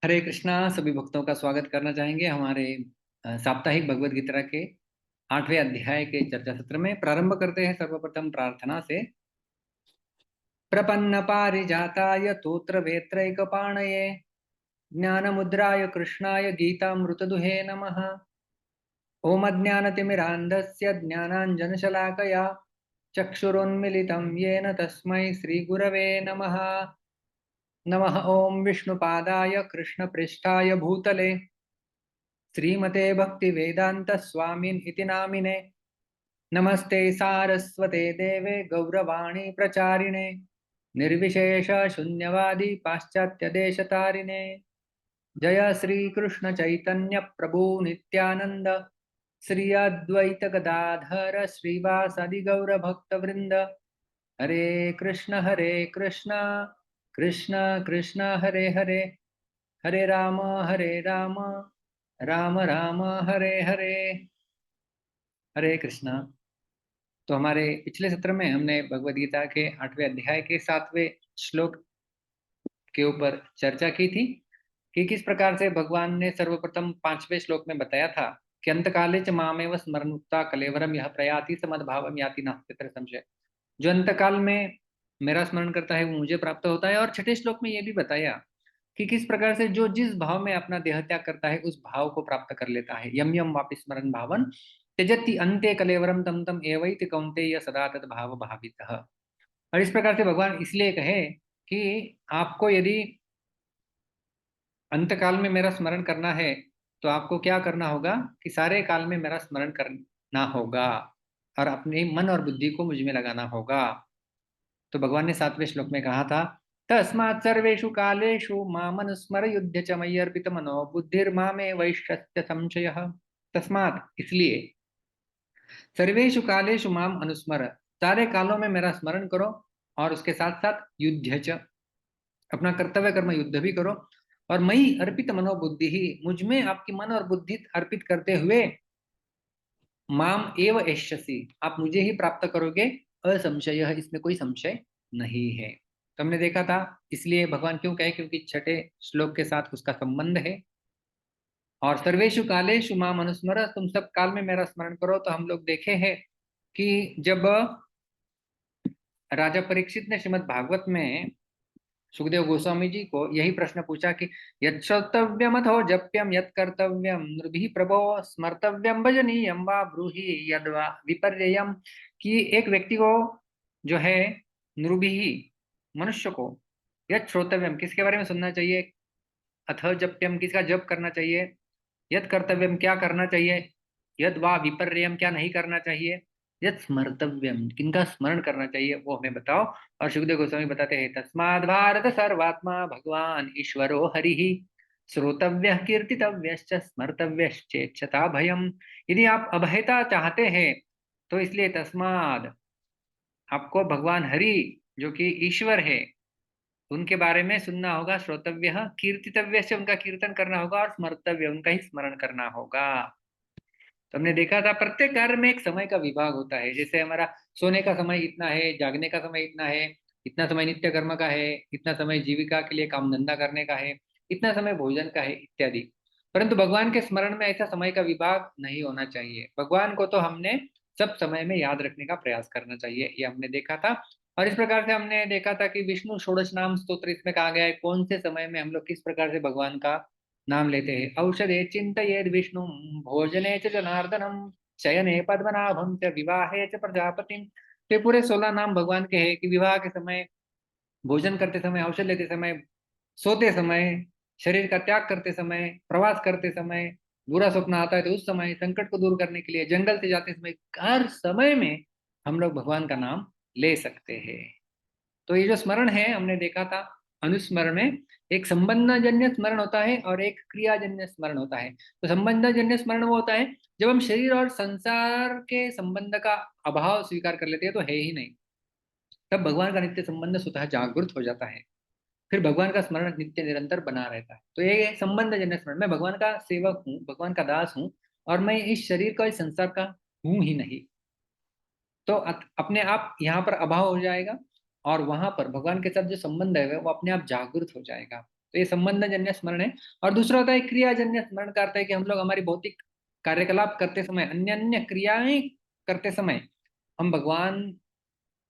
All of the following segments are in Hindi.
हरे कृष्णा। सभी भक्तों का स्वागत करना चाहेंगे हमारे साप्ताहिक भगवद गीता के 8वें अध्याय के चर्चा सत्र में। प्रारंभ करते हैं सर्वप्रथम प्रार्थना से। प्रपन्न पारिजाताय तोत्र वेत्रैकपाणये ज्ञानमुद्राय कृष्णाय गीतामृतदुहे नमः। ओम अज्ञानतिमिरान्धस्य ज्ञानाञ्जनशलाकया चक्षुरुन्मिलितं येन तस्मै श्रीगुरवे नमः। नमः ओम विष्णुपादाय कृष्णपृष्ठाय भूतले श्रीमते भक्ति वेदांत स्वामिन इति नामिने। नमस्ते सारस्वते देवे गौरवाणी प्रचारिणे निर्विशेष शून्यवादी पाश्चात्य देशतारिणे। जय श्री कृष्ण चैतन्य प्रभु नित्यानंद श्री अद्वैत गदाधर श्रीवासादि गौर भक्त वृंद। हरे कृष्ण कृष्ण कृष्ण हरे हरे, हरे राम राम राम हरे हरे। हरे कृष्णा। तो हमारे पिछले सत्र में हमने भगवद गीता के 8वें अध्याय के 7वें श्लोक के ऊपर चर्चा की थी कि किस प्रकार से भगवान ने सर्वप्रथम 5वें श्लोक में बताया था कि अंतकाले च मामेव स्मरणुक्ता कलेवरम यह प्रयाति समद्भावम याति नास्ति तत्र संशय। जो अंतकाल में मेरा स्मरण करता है वो मुझे प्राप्त होता है। और छठे श्लोक में ये भी बताया कि किस प्रकार से जो जिस भाव में अपना देह त्याग करता है उस भाव को प्राप्त कर लेता है। यम यम वापि स्मरण भावन त्यजति अंते कलेवरम तम तम एवैति कौन्तेय सदा तद भाव भावितः। और इस प्रकार से भगवान इसलिए कहे कि आपको यदि अंत काल में मेरा स्मरण करना है तो आपको क्या करना होगा कि सारे काल में मेरा स्मरण करना होगा और अपने मन और बुद्धि को मुझ में लगाना होगा। तो भगवान ने 7वें श्लोक में कहा था तस्मात् सर्वेषु कालेषु मामनुस्मर युध्य च मयि अर्पित मनो बुद्धिर्मामे वैश्यस्य संशयः। तस्मात् इसलिए सर्वेषु कालेषु माम अनुस्मर, सारे कालों में मेरा स्मरण करो और उसके साथ साथ युध्य च, अपना कर्तव्य कर्म युद्ध भी करो। और मयि अर्पित मनोबुद्धि ही, मुझ में आपकी मन और बुद्धि अर्पित करते हुए माम एव एष्यसि, आप मुझे ही प्राप्त करोगे। असंशय, इसमें कोई संशय नहीं है। तो हमने देखा था इसलिए भगवान क्यों कहे, क्योंकि छठे श्लोक के साथ उसका संबंध है। और सर्वेषु कालेषु माम अनुस्मर, तुम सब काल में मेरा स्मरण करो। तो हम लोग देखे हैं कि जब राजा परीक्षित ने श्रीमद् भागवत में सुखदेव गोस्वामी जी को यही प्रश्न पूछा कि यत् श्रोतव्यमथो जप्यम यत् कर्तव्यम नृभिः प्रभो स्मर्तव्यम भजनीयम वा ब्रूहि यद्वा विपर्ययम, कि एक व्यक्ति को जो है नृभिः मनुष्य को यत् श्रोतव्यम किसके बारे में सुनना चाहिए, अथ जप्यम किसका जप करना चाहिए, यत् कर्तव्यम क्या करना चाहिए, यद वा विपर्ययम क्या नहीं करना चाहिए, यत् स्मर्तव्यम किनका स्मरण करना चाहिए वो हमें बताओ। और सुखदेव गोस्वामी बताते हैं तस्माद् भारत सर्वात्मा भगवान ईश्वरो हरिः श्रोतव्य कीर्तितव्यश्च स्मर्तव्यश्चेच्छता भयम। यदि आप अभयता चाहते हैं तो इसलिए तस्माद, आपको भगवान हरि जो कि ईश्वर है उनके बारे में सुनना होगा। श्रोतव्य कीर्तितव्य से उनका कीर्तन करना होगा और स्मर्तव्य उनका ही स्मरण करना होगा। तो हमने देखा था प्रत्येक कार्य में एक समय का विभाग होता है। जैसे हमारा सोने का समय इतना है, जागने का समय इतना है, इतना समय नित्य कर्म का है, इतना समय जीविका के लिए काम धंधा करने का है, इतना समय भोजन का है इत्यादि। परंतु भगवान के स्मरण में ऐसा समय का विभाग नहीं होना चाहिए। भगवान को तो हमने सब समय में याद रखने का प्रयास करना चाहिए, ये हमने देखा था। और इस प्रकार से हमने देखा था कि विष्णु षोडश नाम स्तोत्र इसमें कहा गया है कौन से समय में हम लोग किस प्रकार से भगवान का नाम लेते हैं। औषधे चिंतयेद विष्णु भोजने च जनार्दनम शयने पद्मनाभम च विवाहे च प्रजापतिम। तो पूरे 16 नाम भगवान के हैं कि विवाह के समय, भोजन करते समय, औषध लेते समय, सोते समय, शरीर का त्याग करते समय, प्रवास करते समय, बुरा स्वप्न आता है तो उस समय, संकट को दूर करने के लिए, जंगल से जाते समय, हर समय में हम लोग भगवान का नाम ले सकते हैं। तो ये जो स्मरण है हमने देखा था अनुस्मरण में एक संबंधजन्य स्मरण होता है और एक क्रियाजन्य स्मरण होता है। तो संबंधजन्य स्मरण वो होता है जब हम शरीर और संसार के संबंध का अभाव स्वीकार कर लेते हैं तो है ही नहीं, तब भगवान का नित्य संबंध स्वतः जागृत हो जाता है। फिर भगवान का स्मरण नित्य निरंतर बना रहता है। तो ये संबंध जन्य स्मरण, मैं भगवान का सेवक हूँ, भगवान का दास हूँ और मैं इस शरीर का, इस संसार का हूँ ही नहीं। तो अपने आप यहाँ पर अभाव हो जाएगा और वहां पर भगवान के साथ जो संबंध है वो अपने आप जागृत हो जाएगा। तो ये संबंध जन्य स्मरण है। और दूसरा होता है क्रियाजन्य स्मरण का अर्थ है कि हम लोग हमारी भौतिक कार्यकलाप करते समय, अन्य अन्य क्रियाएं करते समय हम भगवान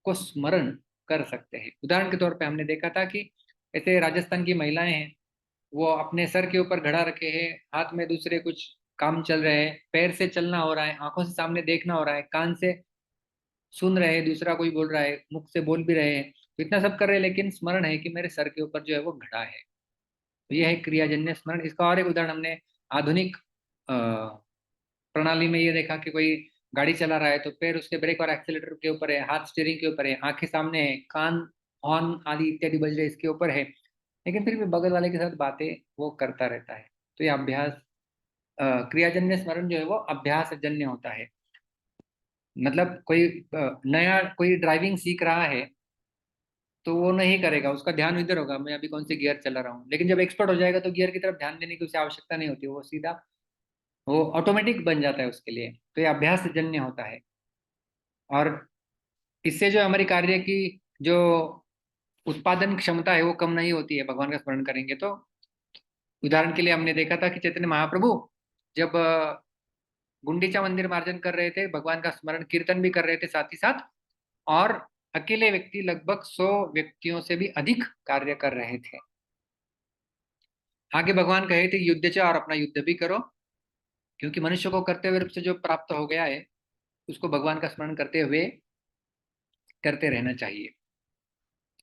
को स्मरण कर सकते हैं। उदाहरण के तौर पे हमने देखा था कि ऐसे राजस्थान की महिलाएं हैं, वो अपने सर के ऊपर घड़ा रखे हैं, हाथ में दूसरे कुछ काम चल रहे हैं, पैर से चलना हो रहा है, आंखों से सामने देखना हो रहा है, कान से सुन रहे हैं, दूसरा कोई बोल रहा है, मुख से बोल भी रहे हैं, तो इतना सब कर रहे हैं, लेकिन स्मरण है कि मेरे सर के ऊपर जो है वो घड़ा है। तो यह है क्रियाजन्य स्मरण। इसका और एक उदाहरण हमने आधुनिक प्रणाली में ये देखा कि कोई गाड़ी चला रहा है तो पैर उसके ब्रेक और एक्सीलेटर के ऊपर है, हाथ स्टीयरिंग के ऊपर है, आंखें सामने है, कान हॉर्न आदि इत्यादि बज रहे इसके ऊपर है, लेकिन फिर भी बगल वाले के साथ बातें वो करता रहता है। तो ये अभ्यास, क्रियाजन्य स्मरण जो है वो अभ्यास जन्य होता है। मतलब कोई नया कोई ड्राइविंग सीख रहा है तो वो नहीं करेगा, उसका ध्यान इधर होगा मैं अभी कौन से गियर चला रहा हूँ, लेकिन जब एक्सपर्ट हो जाएगा तो गियर की तरफ ध्यान देने की उसे आवश्यकता नहीं होती, वो सीधा वो ऑटोमेटिक बन जाता है उसके लिए। तो ये अभ्यास जन्य होता है। और इससे जो हमारी कार्य की जो उत्पादन क्षमता है वो कम नहीं होती है भगवान का स्मरण करेंगे तो। उदाहरण के लिए हमने देखा था कि चैतन्य महाप्रभु जब गुंडीचा मंदिर मार्जन कर रहे थे, भगवान का स्मरण कीर्तन भी कर रहे थे साथ ही साथ, और अकेले व्यक्ति लगभग 100 व्यक्तियों से भी अधिक कार्य कर रहे थे। आगे भगवान कहे थे युद्ध च, और अपना युद्ध भी करो, क्योंकि मनुष्य को करते हुए रूप से जो प्राप्त हो गया है उसको भगवान का स्मरण करते हुए करते रहना चाहिए।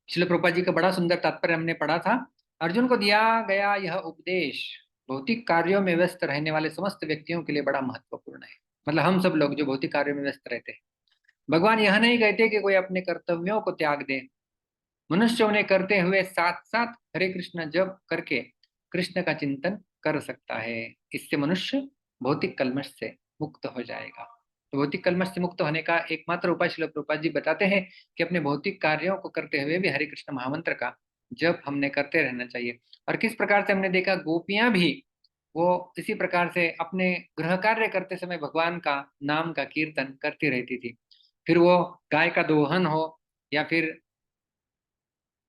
श्रील प्रभुपाद जी का बड़ा सुंदर तात्पर्य हमने पढ़ा था। अर्जुन को दिया गया यह उपदेश भौतिक कार्यों में व्यस्त रहने वाले समस्त व्यक्तियों के लिए बड़ा महत्वपूर्ण है। मतलब हम सब लोग जो भौतिक कार्यों में व्यस्त रहते हैं, भगवान यह नहीं कहते कि कोई अपने कर्तव्यों को त्याग दे। मनुष्य उन्हें करते हुए साथ साथ हरे कृष्ण जप करके कृष्ण का चिंतन कर सकता है। इससे मनुष्य भौतिक कल्मश से मुक्त हो जाएगा। तो भौतिक कल्मश से मुक्त होने का एकमात्र उपाय श्रील प्रभुपाद जी बताते हैं कि अपने भौतिक कार्यों को करते हुए भी हरे कृष्ण महामंत्र का जप हमने करते रहना चाहिए। और किस प्रकार से हमने देखा, गोपियां भी वो इसी प्रकार से अपने गृह कार्य करते समय भगवान का नाम का कीर्तन करती रहती थी। फिर वो गाय का दोहन हो, या फिर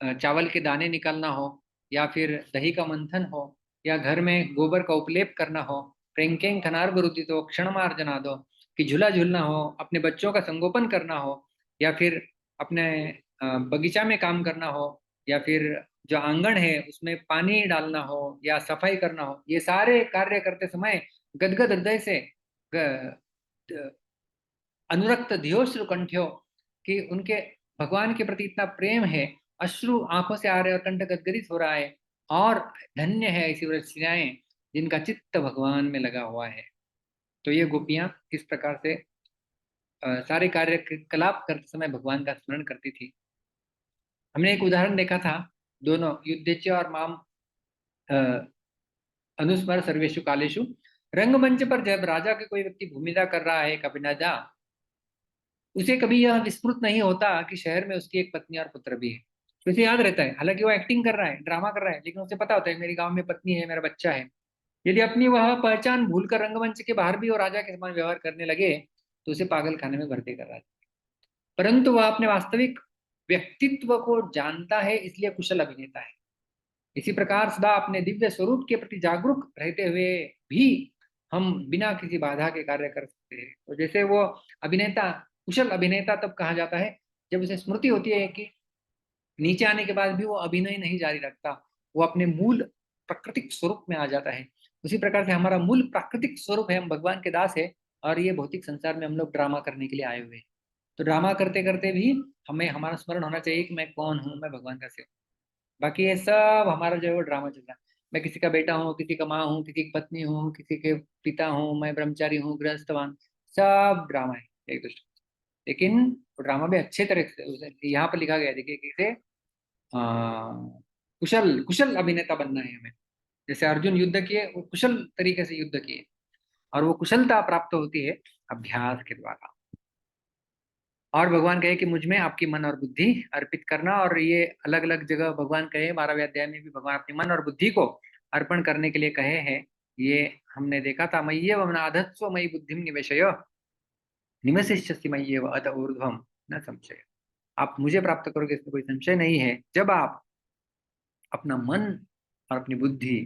चावल के दाने निकालना हो, या फिर दही का मंथन हो, या घर में गोबर का उपलेप करना हो, प्रेंकें खनार गुरुति तो क्षण मार्जना दो, कि झूला झूलना हो, अपने बच्चों का संगोपन करना हो, या फिर अपने बगीचा में काम करना हो, या फिर जो आंगन है उसमें पानी डालना हो या सफाई करना हो, ये सारे कार्य करते समय गदगद हृदय से अनुरक्त धियोश्रु कंठ्यो, कि उनके भगवान के प्रति इतना प्रेम है, अश्रु आंखों से आ रहे और कंठ गदगदित हो रहा है। और धन्य है ऐसी व्रतियाएं जिनका चित्त भगवान में लगा हुआ है। तो ये गोपियां इस प्रकार से सारे कार्य कलाप करते समय भगवान का स्मरण करती थी। हमने एक उदाहरण देखा था, दोनों युद्धेच्य और माम अ, अनुस्मर सर्वेशु कालेशु। रंगमंच पर जब राजा के कोई व्यक्ति भूमिका कर रहा है, कपिनाजा, उसे कभी यह विस्मृत नहीं होता कि शहर में उसकी एक पत्नी और पुत्र भी है। तो उसे याद रहता है, हालांकि वो एक्टिंग कर रहा है, ड्रामा कर रहा है, लेकिन उसे पता होता है मेरी गांव में पत्नी है, मेरा बच्चा है। यदि अपनी वह पहचान भूलकर रंगमंच के बाहर भी वो राजा के समान व्यवहार करने लगे तो उसे पागल खाने में भर्ती कर रहा है। परंतु वह अपने वास्तविक व्यक्तित्व को जानता है, इसलिए कुशल अभिनेता है। इसी प्रकार सदा अपने दिव्य स्वरूप के प्रति जागरूक रहते हुए भी हम बिना किसी बाधा के कार्य कर सकते हैं। तो जैसे वो अभिनेता, कुशल अभिनेता तब कहा जाता है जब उसे स्मृति होती है कि नीचे आने के बाद भी वो अभिनय नहीं जारी रखता, वो अपने मूल प्राकृतिक स्वरूप में आ जाता है। उसी प्रकार से हमारा मूल प्राकृतिक स्वरूप है, हम भगवान के दास है, और ये भौतिक संसार में हम लोग ड्रामा करने के लिए आए हुए हैं। तो ड्रामा करते करते भी हमें हमारा स्मरण होना चाहिए कि मैं कौन हूँ, मैं भगवान का सेवक। बाकी ये सब हमारा जो है वो ड्रामा चल रहा है। मैं किसी का बेटा हूँ, किसी का माँ हूँ, किसी की पत्नी हूँ, किसी के पिता हूँ, मैं ब्रह्मचारी हूँ, गृहस्थवान, सब ड्रामा है एक दूसरे। लेकिन वो ड्रामा भी अच्छे तरह से यहाँ पर लिखा गया है, देखिए कैसे कुशल कुशल अभिनेता बनना है हमें। जैसे अर्जुन युद्ध किए, वो कुशल तरीके से युद्ध किए, और वो कुशलता प्राप्त होती है अभ्यास के द्वारा। और भगवान कहे कि मुझ में आपकी मन और बुद्धि अर्पित करना, और ये अलग अलग जगह भगवान कहे, 12वें अध्याय में भी भगवान अपने मन और बुद्धि को अर्पण करने के लिए कहे हैं। ये हमने देखा था, मय्येव मनाधत्स्व मयि बुद्धिम निवेशय निवसिष्यसि मय्येव अत ऊर्ध्वम न संशय। आप मुझे प्राप्त करोगे, इसमें कोई संशय नहीं है, जब आप अपना मन और अपनी बुद्धि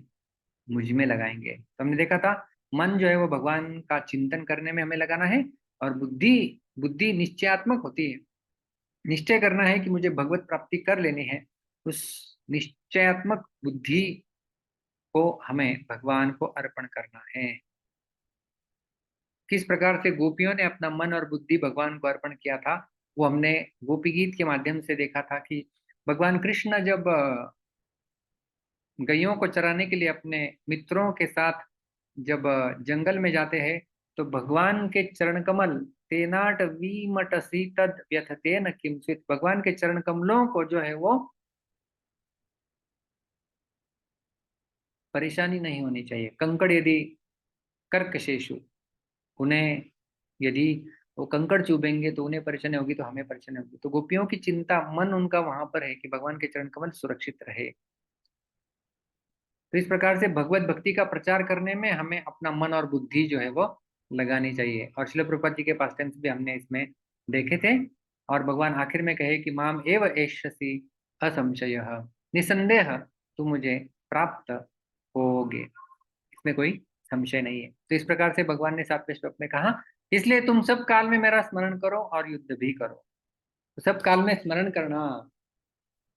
मुझ में लगाएंगे। तो हमने देखा था मन जो है वो भगवान का चिंतन करने में हमें लगाना है, और बुद्धि बुद्धि निश्चयात्मक होती है, निश्चय करना है कि मुझे भगवत प्राप्ति कर लेनी है। उस निश्चयात्मक बुद्धि को हमें भगवान को अर्पण करना है। किस प्रकार से गोपियों ने अपना मन और बुद्धि भगवान को अर्पण किया था, वो हमने गोपी गीत के माध्यम से देखा था कि भगवान कृष्ण जब गैयों को चराने के लिए अपने मित्रों के साथ जब जंगल में जाते हैं, तो भगवान के चरण कमल तेनाट वीमटसी तद व्यथतेन किंचित, भगवान के चरण कमलों को जो है वो परेशानी नहीं होनी चाहिए। कंकड़ यदि कर्कशेषु, उन्हें यदि वो कंकड़ चुभेंगे तो उन्हें परेशानी होगी, तो हमें परेशानी होगी। तो गोपियों की चिंता, मन उनका वहां पर है कि भगवान के चरण कमल सुरक्षित रहे। तो इस प्रकार से भगवत भक्ति का प्रचार करने में हमें अपना मन और बुद्धि जो है वो लगानी चाहिए। और श्रील प्रभुपाद जी के पास टेंस भी हमने इसमें देखे थे। और भगवान आखिर में कहे कि माम एव एष्यसि असंशय, निसंदेह तू मुझे प्राप्त होगे, इसमें कोई संशय नहीं है। तो इस प्रकार से भगवान ने 7वें श्लोक में कहा, इसलिए तुम सब काल में मेरा स्मरण करो और युद्ध भी करो। तो सब काल में स्मरण करना,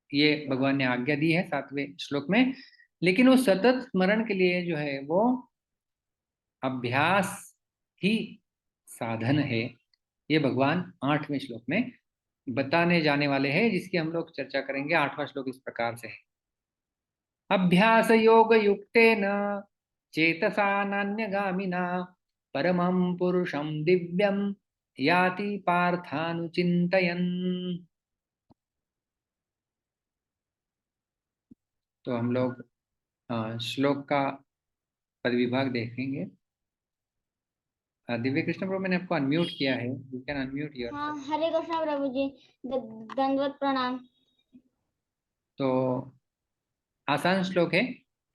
ये भगवान ने आज्ञा दी है 7वें श्लोक में। लेकिन वो सतत स्मरण के लिए जो है वो अभ्यास ही साधन है, ये भगवान 8वें श्लोक में बताने जाने वाले हैं, जिसकी हम लोग चर्चा करेंगे। 8वां श्लोक इस प्रकार से है, अभ्यास योग युक्तेन चेतसा नान्यगामिना परमं पुरुषं दिव्यं याति पार्थानुचिन्तयन्। तो हम लोग श्लोक का पद विभाग देखेंगे। दिव्य कृष्ण प्रभु, मैंने आपको अनम्यूट किया है, यू कैन अनम्यूट हाँ, योरसेल्फ। हरे कृष्णा प्रभु जी, दंडवत प्रणाम। तो आसान श्लोक है,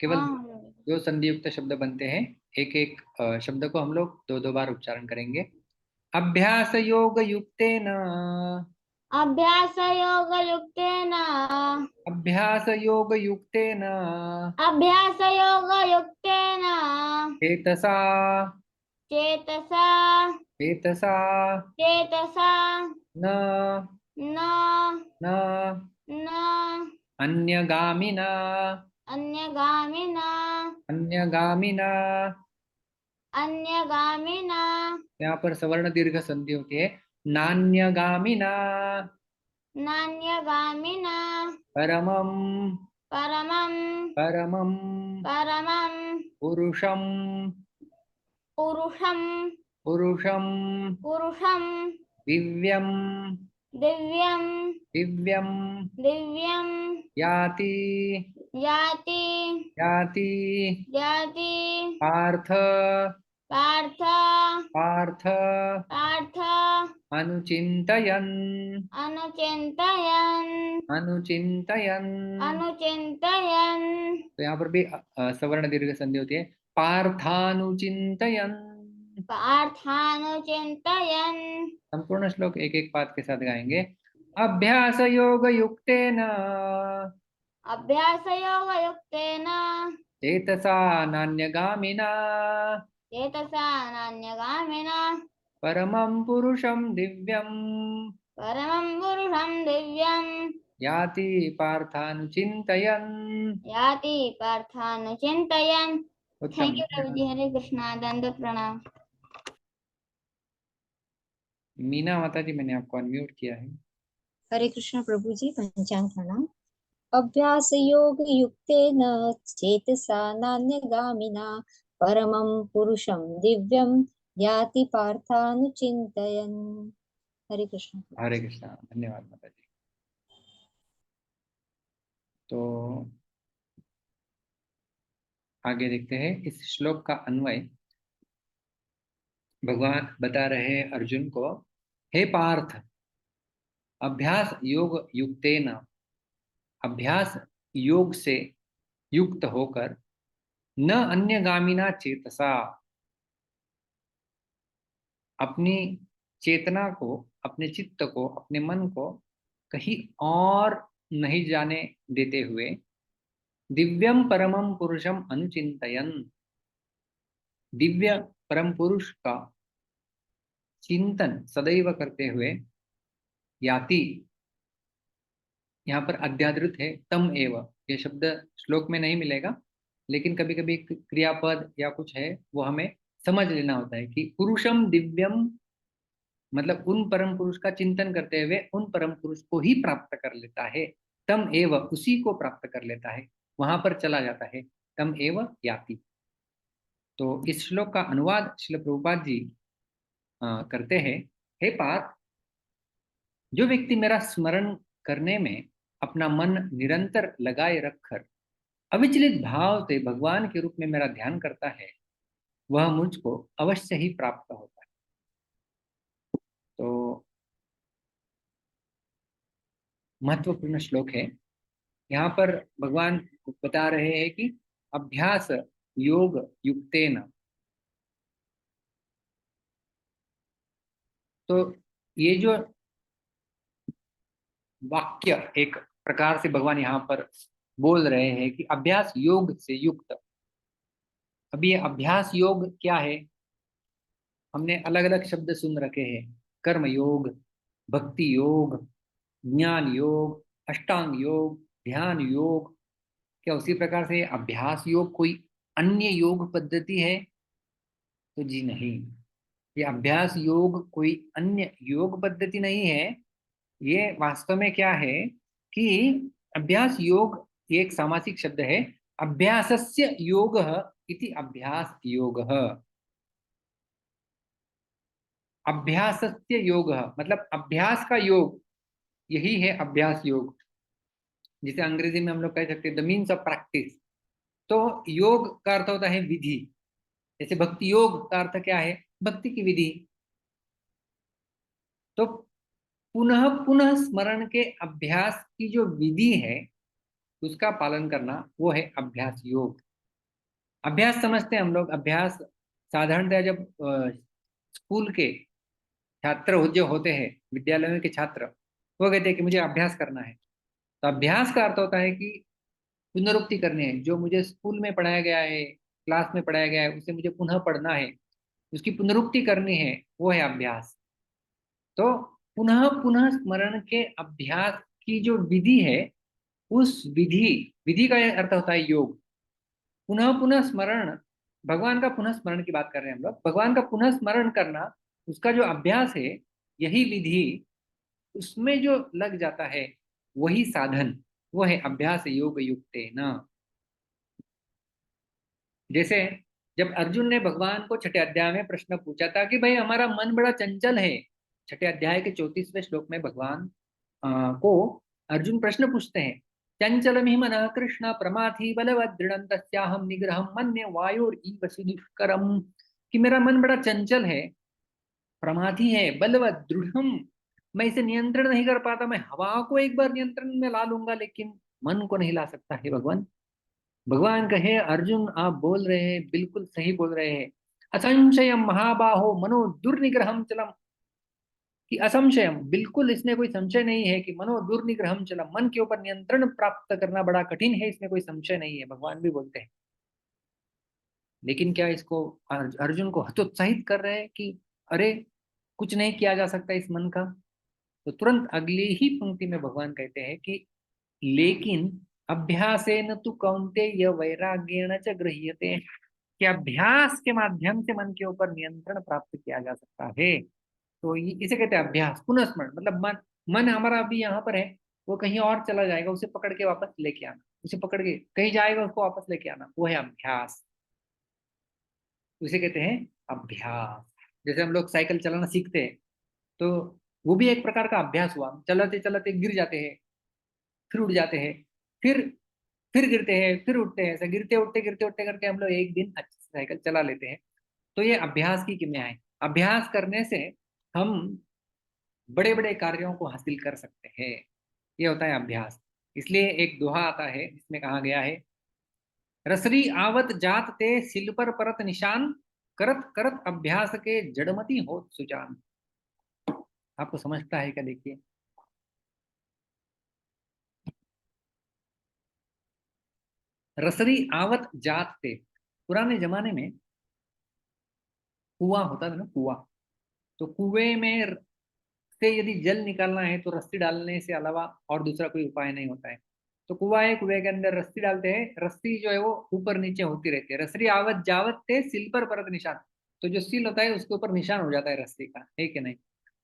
केवल हाँ हाँ, दो संधि युक्त शब्द बनते हैं। एक एक शब्द को हम लोग दो दो बार उच्चारण करेंगे। अभ्यास योग युक्तेन, अभ्यास योग युक्तेन, अभ्यास योग युक्तेन अभ्यास योग युक्तेन चेतसा, चेतसा, चेतसा चेतसा न न न न अन्यगामिना, अन्यगामिना, अन्यगामिना। अन्यगामिना, यहाँ पर सवर्ण दीर्घ संधि होती है। नान्यगामिना नान्यगामिना परमं, परमं, परमं परमं पुरुषं, पुरुषं, पुरुषं पुरुषं दिव्यं, दिव्यं, दिव्यं दिव्यं याति, याति, याति याति पार्थ, पार्थ, पार्थ पार्थ अनुचिन्तयन्, अनुचिन्तयन्, अनुचिन्तयन्। अनुचिन्तयन्, तो यहाँ पर भी सवर्ण दीर्घ संधि होती है, पार्थानुचिन्तयन्। पार्थानुचिन्तयन्। संपूर्ण श्लोक एक एक पाद के साथ गाएंगे। अभ्यास योग युक्तेन अभ्यासयोगयुक्तेन चेतसा नान्यगामिना चेतसा नान्यगामिना परमं पुरुषं दिव्यं परमं पुरुषं दिव्यं याति पार्थानुचिन्तयन्। याति पार्थानुचिन्तयन्। थैंक उत्तम, यू प्रभु धन्यवाद। जी, हरे कृष्णा, दंडवत प्रणाम। मीना माता जी, मैंने आपको अनम्यूट किया है। हरे कृष्ण प्रभु जी, पंचांग प्रणाम। अभ्यास योग युक्तेन चेतसा नान्यगामिना परमं पुरुषं दिव्यं याति पार्थानुचिन्तयन्। हरे कृष्ण प्रभु हरे जी। कृष्णा, धन्यवाद माता जी। तो आगे देखते हैं इस श्लोक का अन्वय। भगवान बता रहे हैं अर्जुन को, हे पार्थ, अभ्यास योग युक्तेन, अभ्यास योग से युक्त होकर, न अन्यगामिना चेतसा, अपनी चेतना को, अपने चित्त को, अपने मन को कहीं और नहीं जाने देते हुए, दिव्यम परमम पुरुषम अनुचिंतयन, दिव्य परम पुरुष का चिंतन सदैव करते हुए, याति, यहाँ पर अध्यादृत है, तम एव, ये शब्द श्लोक में नहीं मिलेगा, लेकिन कभी कभी क्रियापद या कुछ है वो हमें समझ लेना होता है कि पुरुषम दिव्यम मतलब उन परम पुरुष का चिंतन करते हुए उन परम पुरुष को ही प्राप्त कर लेता है। तम एव, उसी को प्राप्त कर लेता है, वहां पर चला जाता है। तम एव याति। तो इस श्लोक का अनुवाद श्रील प्रभुपाद जी करते हैं। हे पार्थ, जो व्यक्ति मेरा स्मरण करने में अपना मन निरंतर लगाए रखकर अविचलित भाव से भगवान के रूप में मेरा ध्यान करता है, वह मुझको अवश्य ही प्राप्त होता है। तो महत्वपूर्ण श्लोक है। यहाँ पर भगवान बता रहे हैं कि अभ्यास योग युक्तेन, तो ये जो वाक्य एक प्रकार से भगवान यहाँ पर बोल रहे हैं कि अभ्यास योग से युक्त। अब ये अभ्यास योग क्या है? हमने अलग अलग शब्द सुन रखे हैं, कर्म योग, भक्ति योग, ज्ञान योग, अष्टांग योग, ध्यान योग। क्या उसी प्रकार से अभ्यास योग कोई अन्य योग पद्धति है? तो जी नहीं, ये अभ्यास योग कोई अन्य योग पद्धति नहीं है। ये वास्तव में क्या है कि अभ्यास योग ये एक सामासिक शब्द है। अभ्यासस्य योगः इति अभ्यास योगः। अभ्यासस्य योगः मतलब अभ्यास का योग, यही है अभ्यास योग, जिसे अंग्रेजी में हम लोग कह सकते हैं द मीन्स ऑफ प्रैक्टिस। तो योग का अर्थ होता है विधि। जैसे भक्ति योग का अर्थ क्या है? भक्ति की विधि। तो पुनः पुनः स्मरण के अभ्यास की जो विधि है उसका पालन करना, वो है अभ्यास योग। अभ्यास समझते हैं हम लोग, अभ्यास साधारणतः जब स्कूल के छात्र जो होते हैं, विद्यालयों के छात्र, वो कहते हैं कि मुझे अभ्यास करना है। तो अभ्यास का अर्थ होता है कि पुनरुक्ति करनी है, जो मुझे स्कूल में पढ़ाया गया है, क्लास में पढ़ाया गया है, उसे मुझे पुनः पढ़ना है, उसकी पुनरुक्ति करनी है, वो है अभ्यास। तो पुनः पुनः स्मरण के अभ्यास की जो विधि है, उस विधि, विधि का अर्थ होता है योग। पुनः पुनः स्मरण, भगवान का पुनः स्मरण की बात कर रहे हैं हम लोग, भगवान का पुनः स्मरण करना, उसका जो अभ्यास है, यही विधि, उसमें जो लग जाता है वही साधन, वो है अभ्यास योग युक्तेन। जैसे जब अर्जुन ने भगवान को छठे अध्याय में प्रश्न पूछा था कि भाई हमारा मन बड़ा चंचल है, छठे अध्याय के 34वें श्लोक में भगवान को अर्जुन प्रश्न पूछते हैं, चंचलम ही मनः कृष्ण प्रमाथि बलवत् दृढ़ं तस्याहं निग्रहं मन्ये वायुरिव सुदुष्करम, कि मेरा मन बड़ा चंचल है, प्रमाथि है, बलवत् दृढ़म, मैं इसे नियंत्रण नहीं कर पाता। मैं हवा को एक बार नियंत्रण में ला लूंगा, लेकिन मन को नहीं ला सकता है। भगवान भगवान कहे अर्जुन आप बोल रहे हैं, बिल्कुल सही बोल रहे हैं। असंशयम महाबाहो मनो दुर्निग्रहम चलम, कि असंशयम, बिल्कुल इसमें कोई संशय नहीं है कि मनो दुर्निग्रहम चलम, मन के ऊपर नियंत्रण प्राप्त करना बड़ा कठिन है, इसमें कोई संशय नहीं है, भगवान भी बोलते हैं। लेकिन क्या इसको अर्जुन को हतोत्साहित कर रहे हैं कि अरे कुछ नहीं किया जा सकता इस मन का? तो तुरंत अगली ही पंक्ति में भगवान कहते हैं कि लेकिन अभ्यासेन तु कौन्तेय वैराग्येण च गृह्यते, कि अभ्यास के माध्यम से मन के ऊपर नियंत्रण प्राप्त किया जा सकता है। तो इसे कहते हैं अभ्यास। पुनः स्मरण मतलब मन, मन हमारा अभी यहाँ पर है, वो कहीं और चला जाएगा, उसे पकड़ के वापस लेके आना, उसे पकड़ के कहीं जाएगा उसको वापस लेके आना, वो है अभ्यास। उसे कहते हैं अभ्यास। जैसे हम लोग साइकिल चलाना सीखते हैं, तो वो भी एक प्रकार का अभ्यास हुआ। चलाते चलाते गिर जाते हैं, फिर उठ जाते हैं, फिर फिर गिरते हैं, फिर उठते हैं, ऐसे गिरते उठते करके हम लोग एक दिन अच्छी साइकिल चला लेते हैं। तो ये अभ्यास की किमिया है। अभ्यास करने से हम बड़े बड़े कार्यों को हासिल कर सकते हैं, ये होता है अभ्यास। इसलिए एक दोहा आता है जिसमें कहा गया है, रसरी आवत जात ते सिल पर परत निशान, करत करत अभ्यास के जड़मती हो सुजान। आपको समझता है क्या? देखिए, रसरी आवत जात थे। पुराने जमाने में कुआं होता था ना, कुआं। तो कुएं में से यदि जल निकालना है तो रस्सी डालने से अलावा और दूसरा कोई उपाय नहीं होता है। तो कुआं है, कुएं के अंदर रस्सी डालते हैं, रस्सी जो है वो ऊपर नीचे होती रहती है। रसरी आवत जावत ते सिल पर परत निशान। तो जो सील होता है उसके ऊपर निशान हो जाता है रस्सी का, है कि नहीं।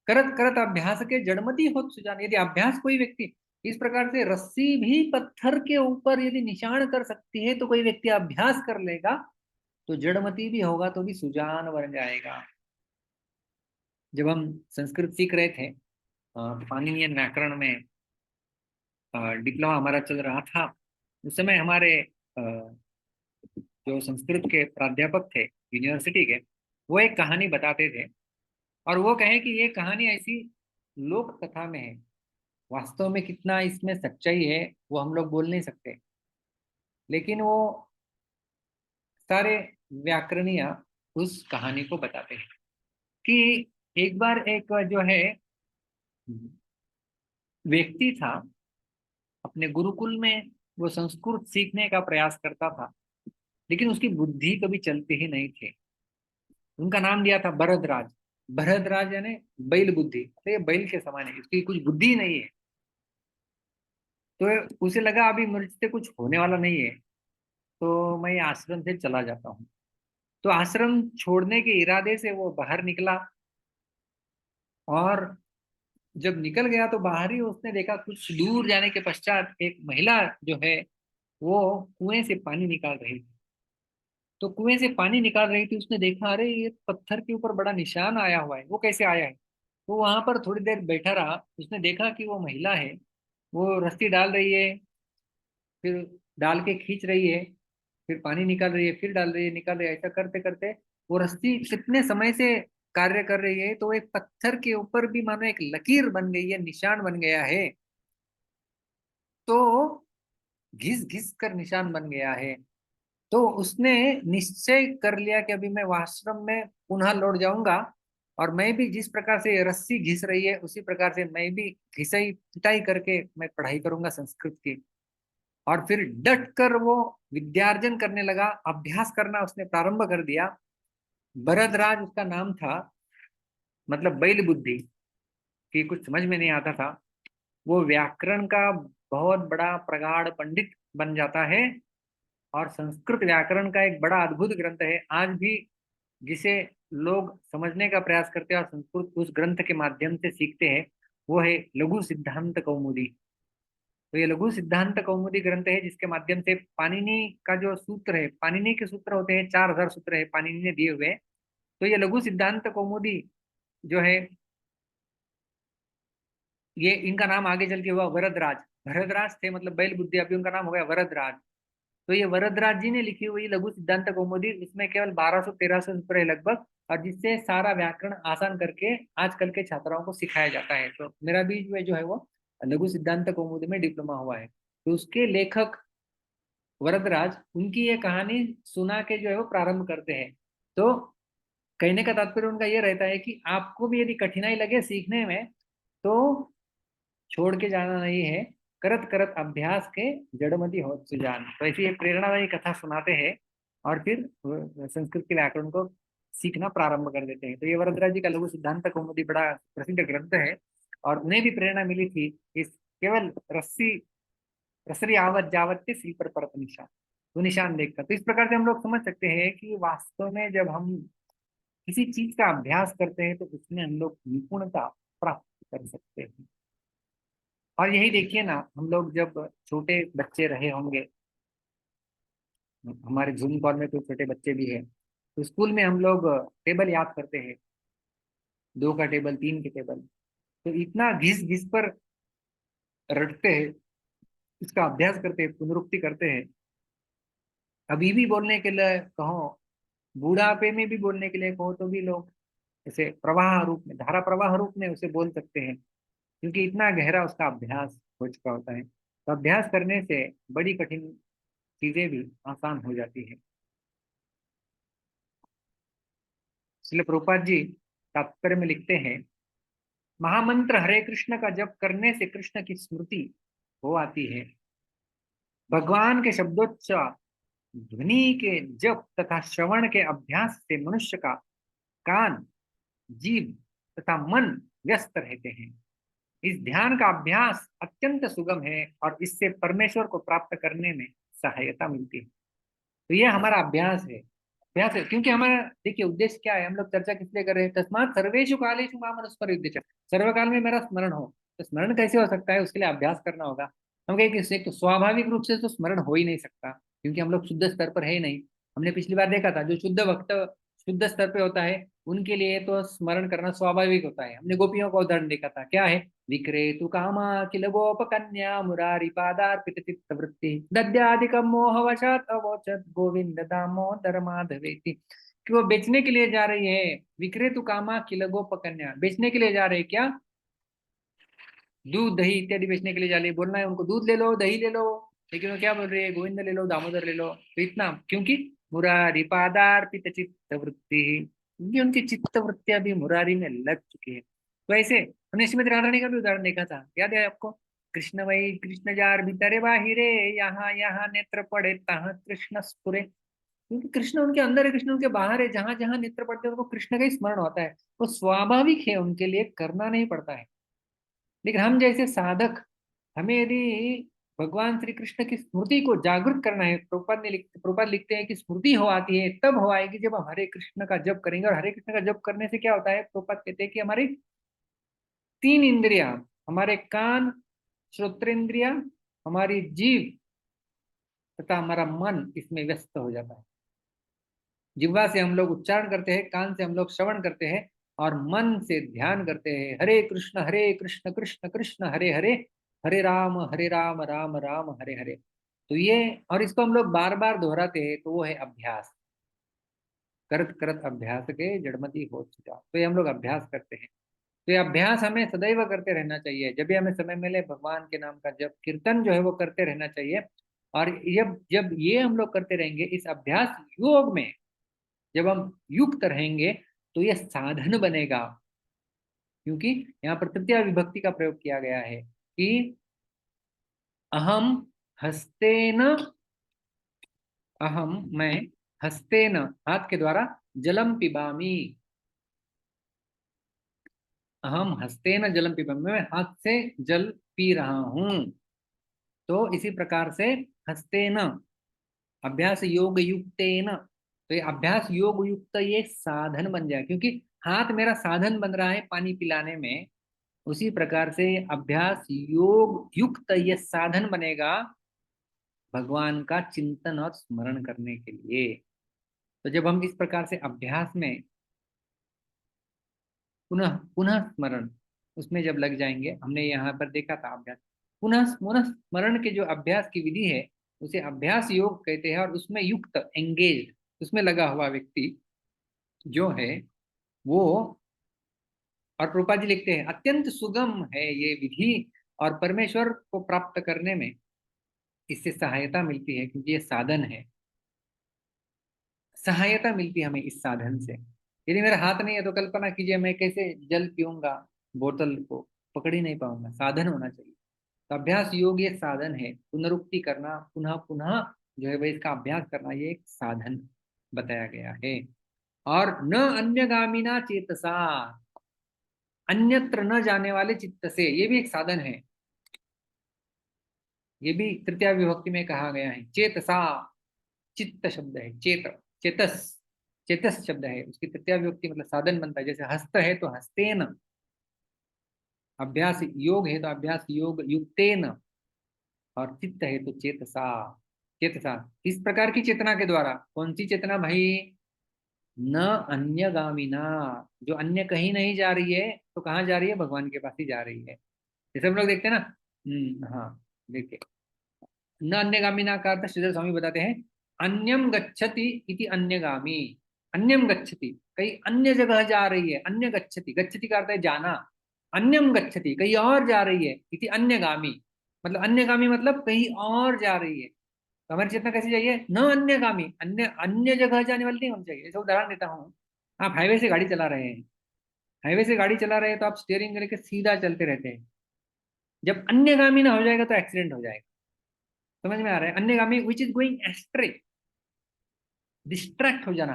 करत करत अभ्यास के जड़मति हो सुजान। यदि अभ्यास कोई व्यक्ति इस प्रकार से रस्सी भी पत्थर के ऊपर यदि निशान कर सकती है, तो कोई व्यक्ति अभ्यास कर लेगा तो जड़मति भी होगा तो भी सुजान बन जाएगा। जब हम संस्कृत सीख रहे थे, पाणिनीय व्याकरण में डिप्लोमा हमारा चल रहा था, उस समय हमारे जो संस्कृत के प्राध्यापक थे यूनिवर्सिटी के, वो एक कहानी बताते थे। और वो कहे कि ये कहानी ऐसी लोक कथा में है, वास्तव में कितना इसमें सच्चाई है वो हम लोग बोल नहीं सकते। लेकिन वो सारे व्याकरणीय उस कहानी को बताते हैं कि एक बार एक जो है व्यक्ति था, अपने गुरुकुल में वो संस्कृत सीखने का प्रयास करता था, लेकिन उसकी बुद्धि कभी चलती ही नहीं थी। उनका नाम दिया था भरद्राज। भरद्राज यानी बैल बुद्धि, तो ये बैल के समान है, इसकी कुछ बुद्धि नहीं है। तो उसे लगा अभी मुझसे कुछ होने वाला नहीं है, तो मैं आश्रम से चला जाता हूँ। तो आश्रम छोड़ने के इरादे से वो बाहर निकला, और जब निकल गया तो बाहर ही उसने देखा, कुछ दूर जाने के पश्चात एक महिला जो है वो कुएं से पानी निकाल रही थी। तो कुएं से पानी निकाल रही थी, उसने देखा अरे ये पत्थर के ऊपर बड़ा निशान आया हुआ है, वो कैसे आया है। वो वहां पर थोड़ी देर बैठा रहा, उसने देखा कि वो महिला है, वो रस्सी डाल रही है, फिर डाल के खींच रही है, फिर पानी निकाल रही है, फिर डाल रही है, निकाल रही है, ऐसा करते करते वो रस्सी कितने समय से कार्य कर रही है, तो एक पत्थर के ऊपर भी मानो एक लकीर बन गई है, निशान बन गया है। तो घिस घिस कर निशान बन गया है। तो उसने निश्चय कर लिया कि अभी मैं आश्रम में पुनः लौट जाऊंगा, और मैं भी जिस प्रकार से ये रस्सी घिस रही है उसी प्रकार से मैं भी घिसाई पिटाई करके मैं पढ़ाई करूंगा संस्कृत की। और फिर डट कर वो विद्यार्जन करने लगा, अभ्यास करना उसने प्रारंभ कर दिया। भरद्वाज उसका नाम था, मतलब बैल बुद्धि की कुछ समझ में नहीं आता था। वो व्याकरण का बहुत बड़ा प्रगाढ़ पंडित बन जाता है, और संस्कृत व्याकरण का एक बड़ा अद्भुत ग्रंथ है आज भी, जिसे लोग समझने का प्रयास करते हैं और संस्कृत उस ग्रंथ के माध्यम से सीखते हैं, वो है लघु सिद्धांत कौमुदी। तो ये लघु सिद्धांत कौमुदी ग्रंथ है जिसके माध्यम से पाणिनि का जो सूत्र है, पाणिनि के सूत्र होते हैं, 4000 सूत्र है पाणिनि ने दिए हुए। तो ये लघु सिद्धांत कौमुदी जो है, ये इनका नाम आगे चल के हुआ वरदराज। भरतराज थे मतलब बैल बुद्धि, अभी उनका नाम हो गया वरदराज। तो ये वरदराज जी ने लिखी हुई लघु सिद्धांत कौमुदी, इसमें केवल 1200-1300 सूत्र है लगभग, और जिससे सारा व्याकरण आसान करके आजकल के छात्राओं को सिखाया जाता है। तो मेरा भी जो है वो लघु सिद्धांत कौमुदी में डिप्लोमा हुआ है। तो उसके लेखक वरदराज उनकी ये कहानी सुना के जो है वो प्रारंभ करते हैं। तो कहने का तात्पर्य उनका ये रहता है कि आपको भी यदि कठिनाई लगे सीखने में, तो छोड़ के जाना नहीं है, करत करत अभ्यास के जड़मति हो सुजान। तो ऐसी एक प्रेरणादायी कथा सुनाते हैं, और फिर संस्कृत के व्याकरण को सीखना प्रारंभ कर देते हैं। तो ये वरदराज जी का लघु सिद्धांत कौमुदी बड़ा प्रसिद्ध ग्रंथ है, और उन्हें भी प्रेरणा मिली थी इस केवल रस्सी रसरी आवत जावत के सिल पर परत निशान, तो निशान देखकर। तो इस प्रकार से हम लोग समझ सकते हैं कि वास्तव में जब हम किसी चीज का अभ्यास करते हैं तो उसमें हम लोग निपुणता प्राप्त कर सकते हैं। और यही देखिए ना, हम लोग जब छोटे बच्चे रहे होंगे, हमारे जूम कॉल में तो छोटे बच्चे भी हैं, तो स्कूल में हम लोग टेबल याद करते हैं, 2 का टेबल, 3 के टेबल, तो इतना घिस घिस पर रटते हैं, इसका अभ्यास करते हैं, पुनरुक्ति करते हैं। अभी भी बोलने के लिए कहो, बुढ़ापे में भी बोलने के लिए कहो, तो भी लोग ऐसे प्रवाह रूप में, धारा प्रवाह रूप में उसे बोल सकते हैं, क्योंकि इतना गहरा उसका अभ्यास हो चुका होता है। तो अभ्यास करने से बड़ी कठिन चीजें भी आसान हो जाती है। इसलिए प्रभुपाद जी तात्पर्य में लिखते हैं, महामंत्र हरे कृष्ण का जप करने से कृष्ण की स्मृति हो आती है। भगवान के शब्दोच्चार ध्वनि के जप तथा श्रवण के अभ्यास से मनुष्य का कान, जीभ तथा मन व्यस्त रहते हैं। इस ध्यान का अभ्यास अत्यंत सुगम है और इससे परमेश्वर को प्राप्त करने में सहायता मिलती है। तो ये हमारा अभ्यास है, अभ्यास है। क्योंकि हमारा देखिए उद्देश्य क्या है, हम लोग चर्चा किस लिए कर रहे हैं, तस्मात् सर्वेषु कालेषु माम अनुस्मरेत्। सर्वकाल में मेरा स्मरण हो। तो स्मरण कैसे हो सकता है, उसके लिए अभ्यास करना होगा। हम कहें कि तो स्वाभाविक रूप से तो स्मरण हो ही नहीं सकता, क्योंकि हम लोग शुद्ध स्तर पर है ही नहीं। हमने पिछली बार देखा था, जो शुद्ध भक्त शुद्ध स्तर पे होता है उनके लिए तो स्मरण करना स्वाभाविक होता है। हमने गोपियों का उदाहरण देखा था, क्या है, विक्रेतु कामा किल गोपकन्या मुरारी पादार्पित चित्तवृत्ति दद्यादिकम मोहवशात अवोचत गोविंद दामोदर माधवेति। कि वो बेचने के लिए जा रही है, विक्रेतु कामा किल गोपकन्या, बेचने के लिए जा रहे क्या, दूध दही इत्यादि बेचने के लिए जा रही है। बोलना है उनको दूध ले लो, दही ले लो, लेकिन वो क्या बोल रही है, गोविंद ले लो, दामोदर ले लो। तो इतना क्योंकि मुरारी पादार्पित चित्त वृत्ति, क्योंकि उनकी चित्त वृत्तियां भी मुरारी में लग चुकी है। तो ऐसे हमने श्रीमती राधारानी का भी उदाहरण देखा था, याद है आपको, कृष्ण वही कृष्ण जार भीतरे बाहिरे, यहाँ यहाँ नेत्र पड़े तहाँ कृष्ण स्फुरे। क्योंकि कृष्ण उनके अंदर है, कृष्ण उनके बाहर है, जहां जहां नेत्र पड़ते हैं उनको कृष्ण का ही स्मरण होता है। वो स्वाभाविक है, उनके लिए करना नहीं पड़ता है। लेकिन हम जैसे साधक, हमें यदि भगवान श्री कृष्ण की स्मृति को जागृत करना है, प्रभुपाद लिखते हैं कि स्मृति हो आती है तब हो आएगी जब हम हरे कृष्ण का जप करेंगे। और हरे कृष्ण का जप करने से क्या होता है, प्रभुपाद कहते हैं कि हमारी तीन इंद्रियां, हमारे कान, श्रोत्रेंद्रिया, हमारी जीव तथा हमारा मन इसमें व्यस्त हो जाता है। जिह्वा से हम लोग उच्चारण करते हैं, कान से हम लोग श्रवण करते हैं, और मन से ध्यान करते हैं, हरे कृष्ण कृष्ण कृष्ण हरे हरे, हरे राम राम राम हरे हरे। तो ये, और इसको हम लोग बार बार दोहराते हैं, तो वो है अभ्यास। करत करत अभ्यास के जड़मति हो चुका, तो ये हम लोग अभ्यास करते हैं। तो ये अभ्यास हमें सदैव करते रहना चाहिए। जब भी हमें समय मिले भगवान के नाम का जब कीर्तन जो है वो करते रहना चाहिए। और जब जब ये हम लोग करते रहेंगे इस अभ्यास योग में, जब हम युक्त रहेंगे, तो यह साधन बनेगा। क्योंकि यहाँ पर तृतीया विभक्ति का प्रयोग किया गया है कि अहम हस्तेन, अहम मैं, हस्तेन हाथ के द्वारा, जलम पिबामी, अहम हस्तेन जलम पिबामी, मैं हाथ से जल पी रहा हूं। तो इसी प्रकार से हस्तेन, अभ्यास योग युक्तेन, तो ये अभ्यास योग युक्त ये साधन बन जाए। क्योंकि हाथ मेरा साधन बन रहा है पानी पिलाने में, उसी प्रकार से अभ्यास योग युक्त ये साधन बनेगा भगवान का चिंतन और स्मरण करने के लिए। तो जब हम इस प्रकार से अभ्यास में पुनः पुनः स्मरण उसमें जब लग जाएंगे, हमने यहाँ पर देखा था अभ्यास पुनः पुनः स्मरण के जो अभ्यास की विधि है उसे अभ्यास योग कहते हैं। और उसमें युक्त एंगेज, उसमें लगा हुआ व्यक्ति जो है वो, और प्रभुपाद जी लिखते हैं अत्यंत सुगम है ये विधि, और परमेश्वर को प्राप्त करने में इससे सहायता मिलती है, क्योंकि ये साधन है। सहायता मिलती है हमें इस साधन से। यदि मेरा हाथ नहीं है तो कल्पना कीजिए मैं कैसे जल पीऊंगा, बोतल को पकड़ ही नहीं पाऊंगा। साधन होना चाहिए। तो अभ्यास योग ये साधन है। पुनरुक्ति करना, पुनः पुनः जो है वह इसका अभ्यास करना, ये एक साधन बताया गया है। और न अन्यगामिना चेतसा, अन्यत्र न जाने वाले चित्त से, ये भी एक साधन है। ये भी तृतीया विभक्ति में कहा गया है। चेतसा, चित्त शब्द है, चेतस, चेतस शब्द है, उसकी तृतीया विभक्ति मतलब साधन बनता है। जैसे हस्त है तो हस्तेन, अभ्यास योग है तो अभ्यास योग युक्तेन, और चित्त है तो चेतसा, चेतसा इस प्रकार की चेतना के द्वारा। कौन सी चेतना भाई, न अन्यगामिना, जो अन्य कहीं नहीं जा रही है, तो कहाँ जा रही है, भगवान के पास ही जा रही है। जैसे हम लोग देखते हैं ना, हाँ देखिए, न अन्यगामिना का अर्थ श्रीधर स्वामी बताते हैं, अन्यम गच्छति इति अन्यगामी, अन्यम गच्छति कहीं अन्य जगह जा रही है, अन्य गच्छति, गच्छति का अर्थ है जाना, अन्यम गच्छति कहीं और जा रही है, इति अन्यगामी मतलब अन्यगामी मतलब कहीं और जा रही है। तो हमारी चेतना कैसी चाहिए, न अन्यगामी, अन्य अन्य जगह जाने वाली नहीं होनी चाहिए। ऐसा उदाहरण देता हूँ, आप हाईवे से गाड़ी चला रहे हैं, हाईवे से गाड़ी चला रहे हैं तो आप स्टीयरिंग लेके सीधा चलते रहते हैं। जब अन्यगामी ना हो जाएगा तो एक्सीडेंट हो जाएगा। समझ में आ रहा है, अन्यगामी which is going astray, distract हो जाना,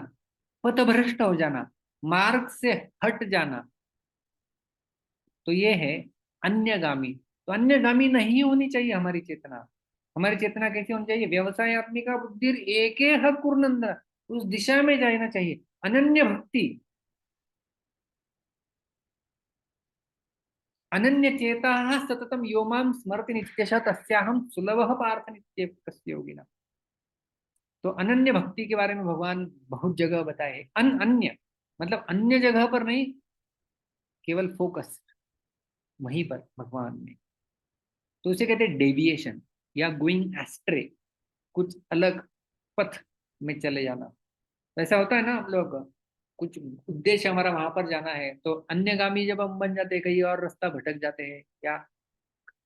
पथभ्रष्ट हो जाना, मार्ग से हट जाना, तो ये है अन्यगामी। तो अन्यगामी नहीं होनी चाहिए हमारी चेतना। हमारी चेतना कैसी होनी चाहिए? व्यवसायत्मिका बुद्धि एक कुर्नंद, उस दिशा में जाना चाहिए। अनन्य भक्ति, अनन्य चेता सततम यो मां स्मरति नित्यशः तस्याहं सुलभः पार्थ नित्ययुक्तस्य योगिना। तो अनन्य भक्ति के बारे में भगवान बहुत जगह बताए हैं। अन्य मतलब अन्य जगह पर नहीं, केवल फोकस वहीं पर भगवान ने। तो उसे कहते हैं डेविएशन या गोइंग एस्ट्रे, कुछ अलग पथ में चले जाना। तो ऐसा होता है ना, हम लोग कुछ उद्देश्य हमारा वहां पर जाना है, तो अन्यगामी जब हम बन जाते हैं, कहीं और रास्ता भटक जाते हैं, या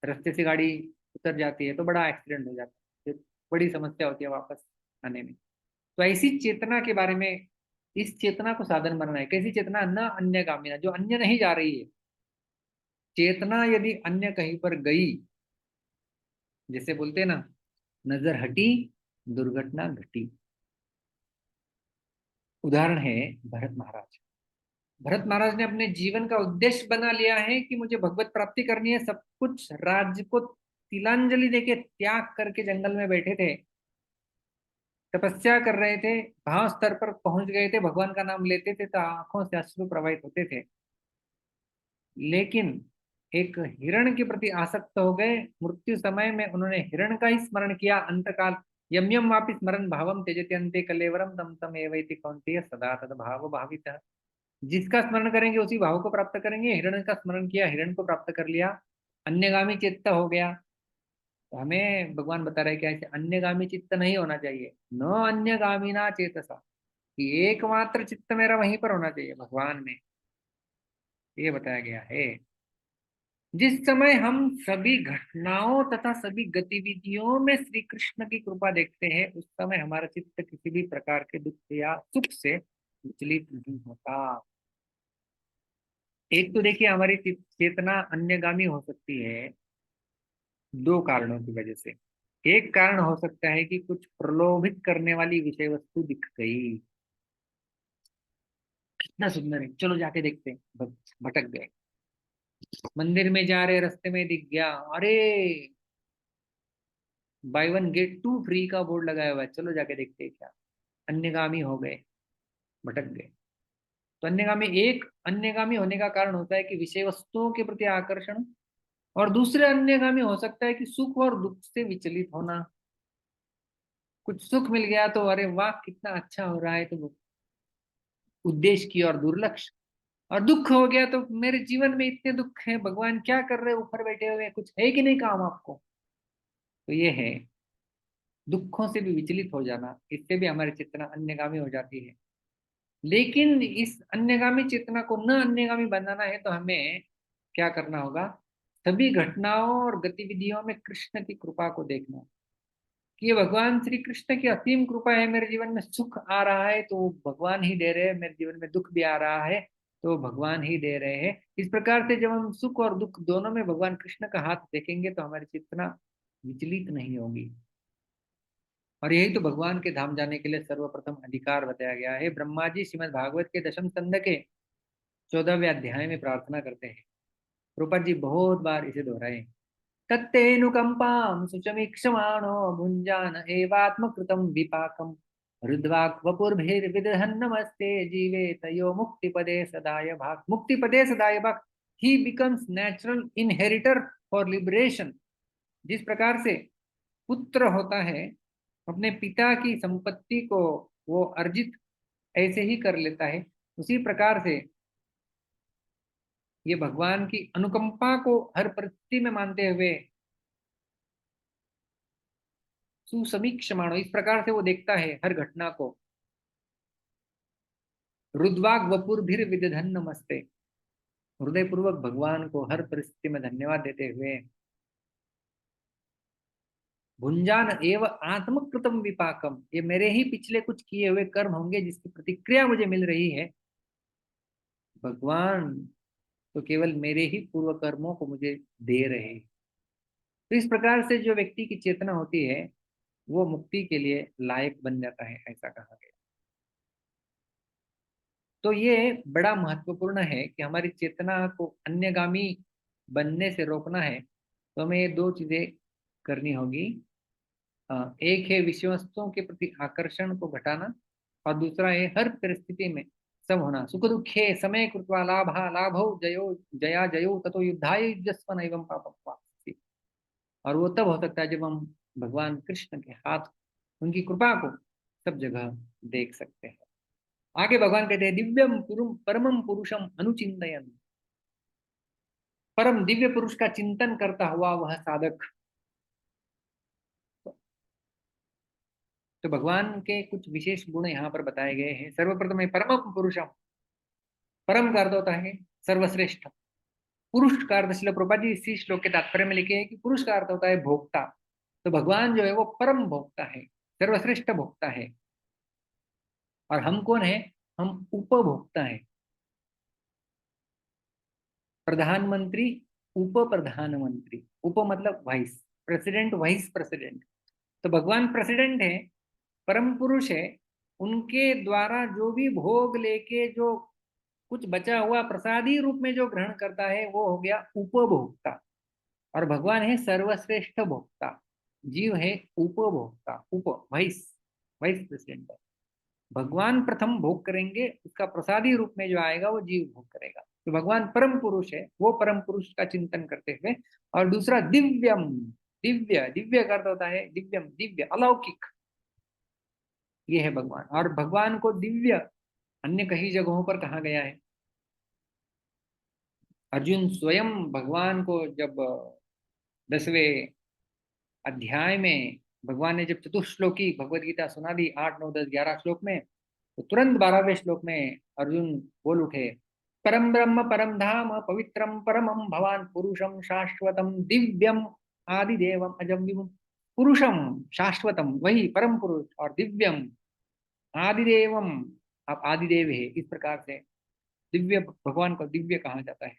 रास्ते से गाड़ी उतर जाती है, तो बड़ा एक्सीडेंट हो जाता है, फिर बड़ी समस्या होती है वापस आने में। तो ऐसी चेतना के बारे में, इस चेतना को साधन बनाना है। कैसी चेतना? न अन्यगामी, ना जो अन्य नहीं जा रही है। चेतना यदि अन्य कहीं पर गई, जैसे बोलते हैं ना, नजर हटी दुर्घटना घटी। उदाहरण है भरत महाराज। भरत महाराज ने अपने जीवन का उद्देश्य बना लिया है कि मुझे भगवत प्राप्ति करनी है। सब कुछ राज्य को तिलांजलि देके त्याग करके जंगल में बैठे थे, तपस्या कर रहे थे, भाव स्तर पर पहुंच गए थे, भगवान का नाम लेते थे तो आंखों से अश्रु प्रवाहित होते थे। लेकिन एक हिरण के प्रति आसक्त हो गए। मृत्यु समय में उन्होंने हिरण का ही स्मरण किया। अंतकाल यम यम वापि स्मरण भावम त्यजति अन्ते कलेवरम तम तम एवैति कौन्तेय सदा तद भाव भावितः। जिसका स्मरण करेंगे उसी भाव को प्राप्त करेंगे। हिरण का स्मरण किया, हिरण को प्राप्त कर लिया, अन्यगामी चित्त हो गया। तो हमें भगवान बता रहे हैं कि ऐसे अन्यगामी चित्त नहीं होना चाहिए। न अन्यगामिना चेतसा, कि एकमात्र चित्त मेरा वहीं पर होना चाहिए, भगवान में। ये बताया गया है। जिस समय हम सभी घटनाओं तथा सभी गतिविधियों में श्री कृष्ण की कृपा देखते हैं, उस समय हमारा चित्त किसी भी प्रकार के दुख या सुख से विचलित नहीं होता। एक तो देखिए, हमारी चेतना अन्यगामी हो सकती है दो कारणों की वजह से। एक कारण हो सकता है कि कुछ प्रलोभित करने वाली विषय वस्तु दिख गई, कितना सुंदर है, चलो जाके देखते हैं, भटक गए। मंदिर में जा रहे, रास्ते में दिख गया, अरे buy one get two free का बोर्ड लगाया हुआ है, चलो जाके देखते हैं क्या। अन्यगामी हो गए, भटक गए। तो अन्यगामी, एक अन्यगामी होने का कारण होता है कि विषय वस्तुओं के प्रति आकर्षण, और दूसरे अन्यगामी हो सकता है कि सुख और दुख से विचलित होना। कुछ सुख मिल गया तो अरे वाह कितना अच्छा हो रहा है, तो उद्देश्य की और दुर्लक्ष्य। और दुख हो गया तो मेरे जीवन में इतने दुख हैं, भगवान क्या कर रहे हैं, ऊपर बैठे हुए, कुछ है कि नहीं काम आपको। तो ये है दुखों से भी विचलित हो जाना, इससे भी हमारी चेतना अन्यगामी हो जाती है। लेकिन इस अन्यगामी चेतना को न अन्यगामी बनाना है तो हमें क्या करना होगा? सभी घटनाओं और गतिविधियों में कृष्ण की कृपा को देखना, कि ये भगवान श्री कृष्ण की असीम कृपा है। मेरे जीवन में सुख आ रहा है तो भगवान ही दे रहे हैं, मेरे जीवन में दुख भी आ रहा है तो भगवान ही दे रहे हैं। इस प्रकार से जब हम सुख और दुख दोनों में भगवान कृष्ण का हाथ देखेंगे तो हमारी चेतना विचलित नहीं होगी। और यही तो भगवान के धाम जाने के लिए सर्वप्रथम अधिकार बताया गया है। ब्रह्मा जी श्रीमद् भागवत के दशम स्कंद के 14वें अध्याय में प्रार्थना करते हैं। रूपा जी बहुत बार इसे दोहराए। तत्तेऽनुकम्पां शुचमीक्षमाणो भुञ्जान एवात्मकृतं विपाकं रुद्वाक् वपुर्भिर्विदहन् नमस्ते जीवेत यो मुक्तिपदे सदाय भाक्। मुक्तिपदे सदाय भाक्, he becomes natural inheritor for liberation. जिस प्रकार से पुत्र होता है, अपने पिता की संपत्ति को वो अर्जित ऐसे ही कर लेता है, उसी प्रकार से ये भगवान की अनुकंपा को हर परिस्थिति में मानते हुए सुसमीक्षमाणो, इस प्रकार से वो देखता है हर घटना को। रुद्वाग वपुर भीर विदधन नमस्ते, हृदय पूर्वक भगवान को हर परिस्थिति में धन्यवाद देते हुए। भुंजान एव आत्मकृतम विपाकम, ये मेरे ही पिछले कुछ किए हुए कर्म होंगे जिसकी प्रतिक्रिया मुझे मिल रही है। भगवान तो केवल मेरे ही पूर्व कर्मों को मुझे दे रहे हैं। तो इस प्रकार से जो व्यक्ति की चेतना होती है वो मुक्ति के लिए लायक बन जाता है, ऐसा कहा गया। तो ये बड़ा महत्वपूर्ण है कि हमारी चेतना को अन्यगामी बनने से रोकना है, तो हमें ये दो चीजें करनी होगी। एक है विषय वस्तुओं के प्रति आकर्षण को घटाना, और दूसरा है हर परिस्थिति में सम होना। सुख दुखे समय कृत्वा लाभा लाभौ जयो जया जयो ततो युद्धाय युज्यस्व नैवं पापं वाप्स्यसि। और वो तब हो सकता है जब हम भगवान कृष्ण के हाथ, उनकी कृपा को सब जगह देख सकते हैं। आगे भगवान कहते हैं दिव्यम परमम पुरुषम अनुचिंतयन। परम दिव्य पुरुष का चिंतन करता हुआ वह साधक। तो भगवान के कुछ विशेष गुण यहाँ पर बताए गए हैं। सर्वप्रथम है परमम पुरुषम। परम का अर्थ होता है सर्वश्रेष्ठ। पुरुष का अर्थ श्रील प्रभुपाद जी इसी श्लोक के तात्पर्य में लिखे हैं कि पुरुष का अर्थ होता है भोक्ता। तो भगवान जो है वो परम भोक्ता है, सर्वश्रेष्ठ भोक्ता है। और हम कौन है? हम उपभोक्ता है। प्रधानमंत्री, उप प्रधानमंत्री, उप मतलब वाइस प्रेसिडेंट, वाइस प्रेसिडेंट। तो भगवान प्रेसिडेंट है, परम पुरुष है। उनके द्वारा जो भी भोग लेके जो कुछ बचा हुआ प्रसादी रूप में जो ग्रहण करता है वो हो गया उपभोक्ता। और भगवान है सर्वश्रेष्ठ भोक्ता। जीव है उपभोक्ता, उप वाइस वाइस प्रेसिडेंट है। भगवान प्रथम भोग करेंगे, उसका प्रसादी रूप में जो आएगा वो जीव भोग करेगा। तो भगवान परम पुरुष है, वो परम पुरुष का चिंतन करते हुए। और दूसरा दिव्यम। दिव्य, दिव्य का अर्थ होता है दिव्यम, दिव्य अलौकिक। ये है भगवान। और भगवान को दिव्य अन्य कई जगहों पर कहा गया है। अर्जुन स्वयं भगवान को जब 10वें अध्याय में भगवान ने जब चतुश्लोकी भगवद गीता सुना दी, 8 9 10 11 श्लोक में, तो तुरंत 12वें श्लोक में अर्जुन बोल उठे, परम ब्रह्म परम धाम पवित्रम परमम भवान पुरुषम शाश्वतम दिव्यम आदिदेवम अजम विभुम। पुरुषम शाश्वतम वही परम पुरुष, और दिव्यम आदिदेवम, आप आदिदेव है। इस प्रकार से दिव्य भगवान को दिव्य कहा जाता है।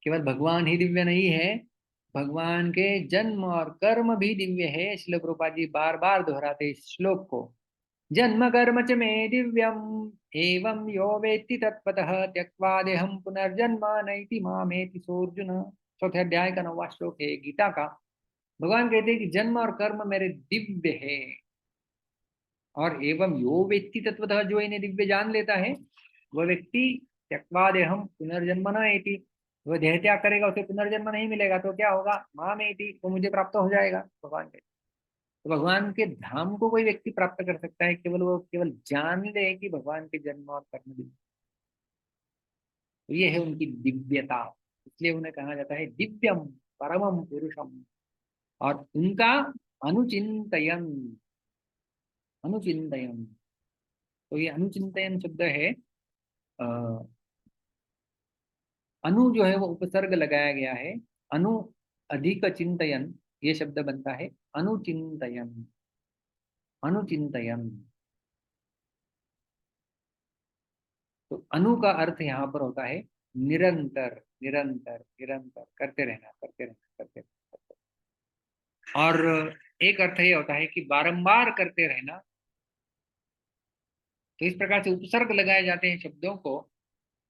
केवल भगवान ही दिव्य नहीं है, भगवान के जन्म और कर्म भी दिव्य है। श्रील प्रभुपाद जी बार बार दोहराते इस श्लोक को, जन्म कर्म च मे दिव्यम एवं यो वेत्ति तत्त्वतः त्यक्त्वा देहं पुनर्जन्म नैति मामेति सोऽर्जुन। चौथे अध्याय का 9वां श्लोक है गीता का। भगवान कहते हैं कि जन्म और कर्म मेरे दिव्य है, और एवं यो वेत्ति तत्त्वतः, जो इन्हें दिव्य जान लेता है, वह व्यक्ति त्यक्त्वा देहं पुनर्जन्म नैति, वह देह त्याग करेगा, उसे पुनर्जन्म नहीं मिलेगा। तो क्या होगा? मामेति, वो मुझे प्राप्त हो जाएगा। भगवान कहते, तो भगवान के धाम को कोई व्यक्ति प्राप्त कर सकता है केवल वो केवल जान ले कि भगवान के जन्म और कर्म दिव्य। तो ये है उनकी दिव्यता, इसलिए उन्हें कहा जाता है दिव्यम परमम पुरुषम। और उनका अनुचिंतयन, अनुचिंतयन, तो ये अनुचिंतयन शब्द है, अ, अनु जो है वो उपसर्ग लगाया गया है। अनु अधिक चिंतयन, ये शब्द बनता है अनुचिंतयन, अनुचिंतयन। तो अनु का अर्थ यहाँ पर होता है निरंतर, निरंतर, निरंतर करते रहना, करते रहना, करते रहना, करते रहना। और एक अर्थ ये होता है कि बारंबार करते रहना। तो इस प्रकार से उपसर्ग लगाए जाते हैं शब्दों को